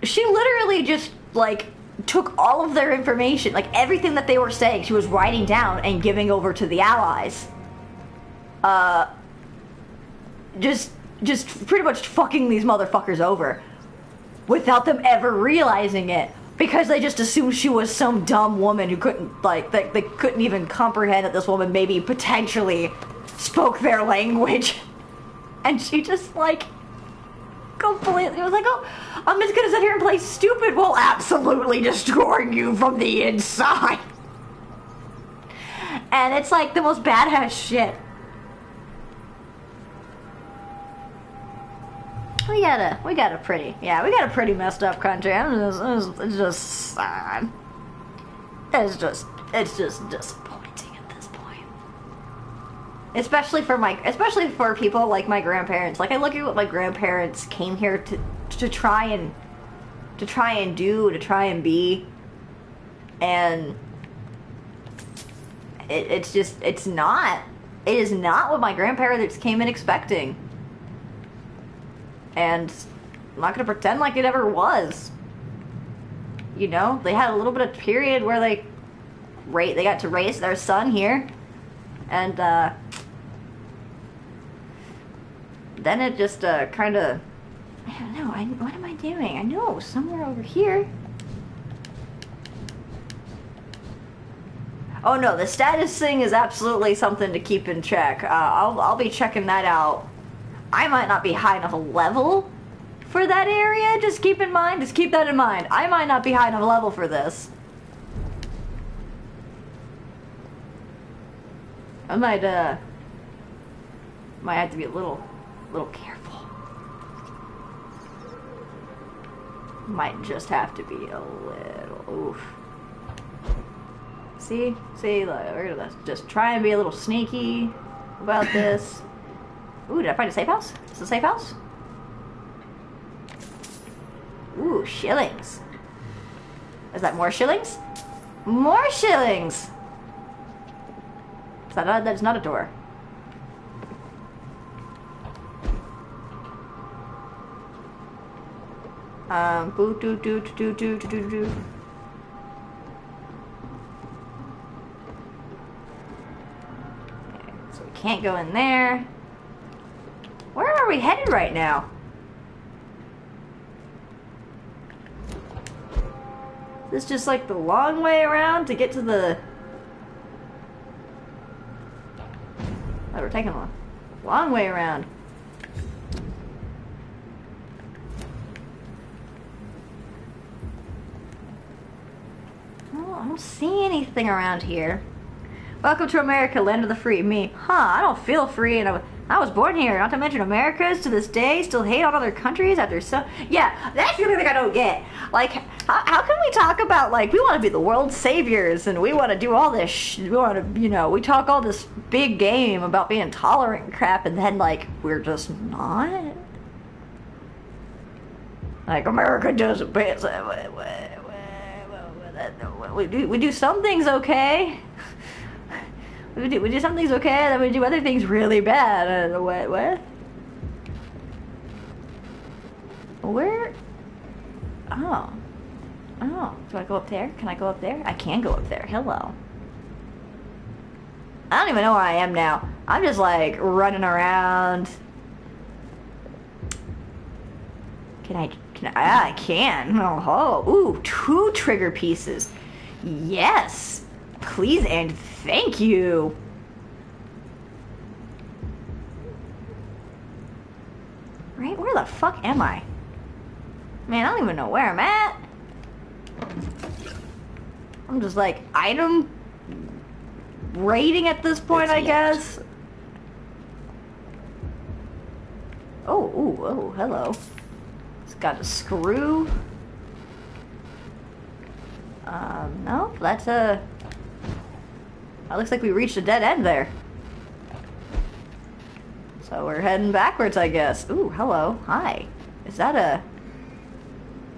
literally just, like, took all of their information, like, everything that they were saying, she was writing down and giving over to the Allies. Just pretty much fucking these motherfuckers over without them ever realizing it, because they just assumed she was some dumb woman who couldn't, like, they couldn't even comprehend that this woman maybe potentially spoke their language. And she just like completely was like, oh, I'm just gonna sit here and play stupid while absolutely destroying you from the inside. And it's like the most badass shit. We got a pretty messed up country. It's just sad. It's just disappointing at this point. Especially for people like my grandparents. Like, I look at what my grandparents came here to try and be, and it is not what my grandparents came in expecting. And I'm not gonna pretend like it ever was. You know, they had a little bit of period where they got to raise their son here, and then it just kind of I don't know. What am I doing? I know it was somewhere over here. Oh no, the status thing is absolutely something to keep in check. I'll be checking that out. I might not be high enough level for that area. Just keep that in mind. I might not be high enough level for this. I might have to be a little careful. Might just have to be a little. Oof. See, look, let's just try and be a little sneaky about this. Ooh, did I find a safe house? Is it a safe house? Ooh, shillings. Is that more shillings? More shillings! That's not a door. Boo doo doo doo doo doo doo doo. Okay, so we can't go in there. Where are we headed right now? Is this just like the long way around to get to the... Oh, we're taking a long way around. Oh, I don't see anything around here. Welcome to America, land of the free. Me. Huh, I don't feel free, and I was born here. Not to mention Americans to this day still hate on other countries after so... Yeah, that's the only thing I don't get. Like, how can we talk about, like, we want to be the world's saviors, and we want to do all this we want to, you know, we talk all this big game about being tolerant and crap, and then, like, we're just not? Like, America doesn't pay... We do some things okay. We do some things okay, then we do other things really bad. What? Where? Oh. Do I go up there? Can I go up there? I can go up there. Hello. I don't even know where I am now. I'm just like running around. I can. Oh, ooh, 2 trigger pieces. Yes. Please and thank you. Right? Where the fuck am I? Man, I don't even know where I'm at. I'm just like item rating at this point, I guess. Oh, hello. It's got a screw. No, that's a... It looks like we reached a dead end there. So we're heading backwards, I guess. Ooh, hello. Hi. Is that a...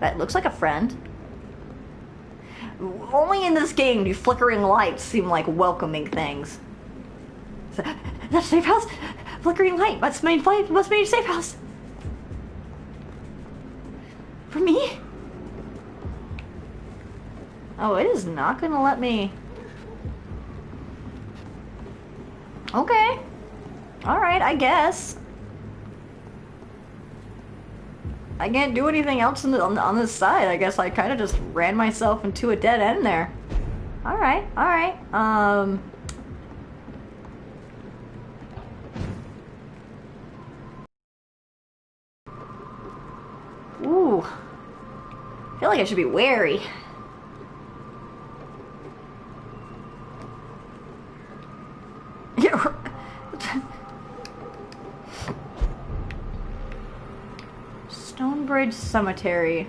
That looks like a friend. Only in this game do flickering lights seem like welcoming things. That's a safe house? Flickering light. Must mean a safe house. For me? Oh, it is not gonna let me... Okay. Alright, I guess. I can't do anything else on this side. I guess I kind of just ran myself into a dead end there. Alright. Ooh. I feel like I should be wary. Stonebridge Cemetery.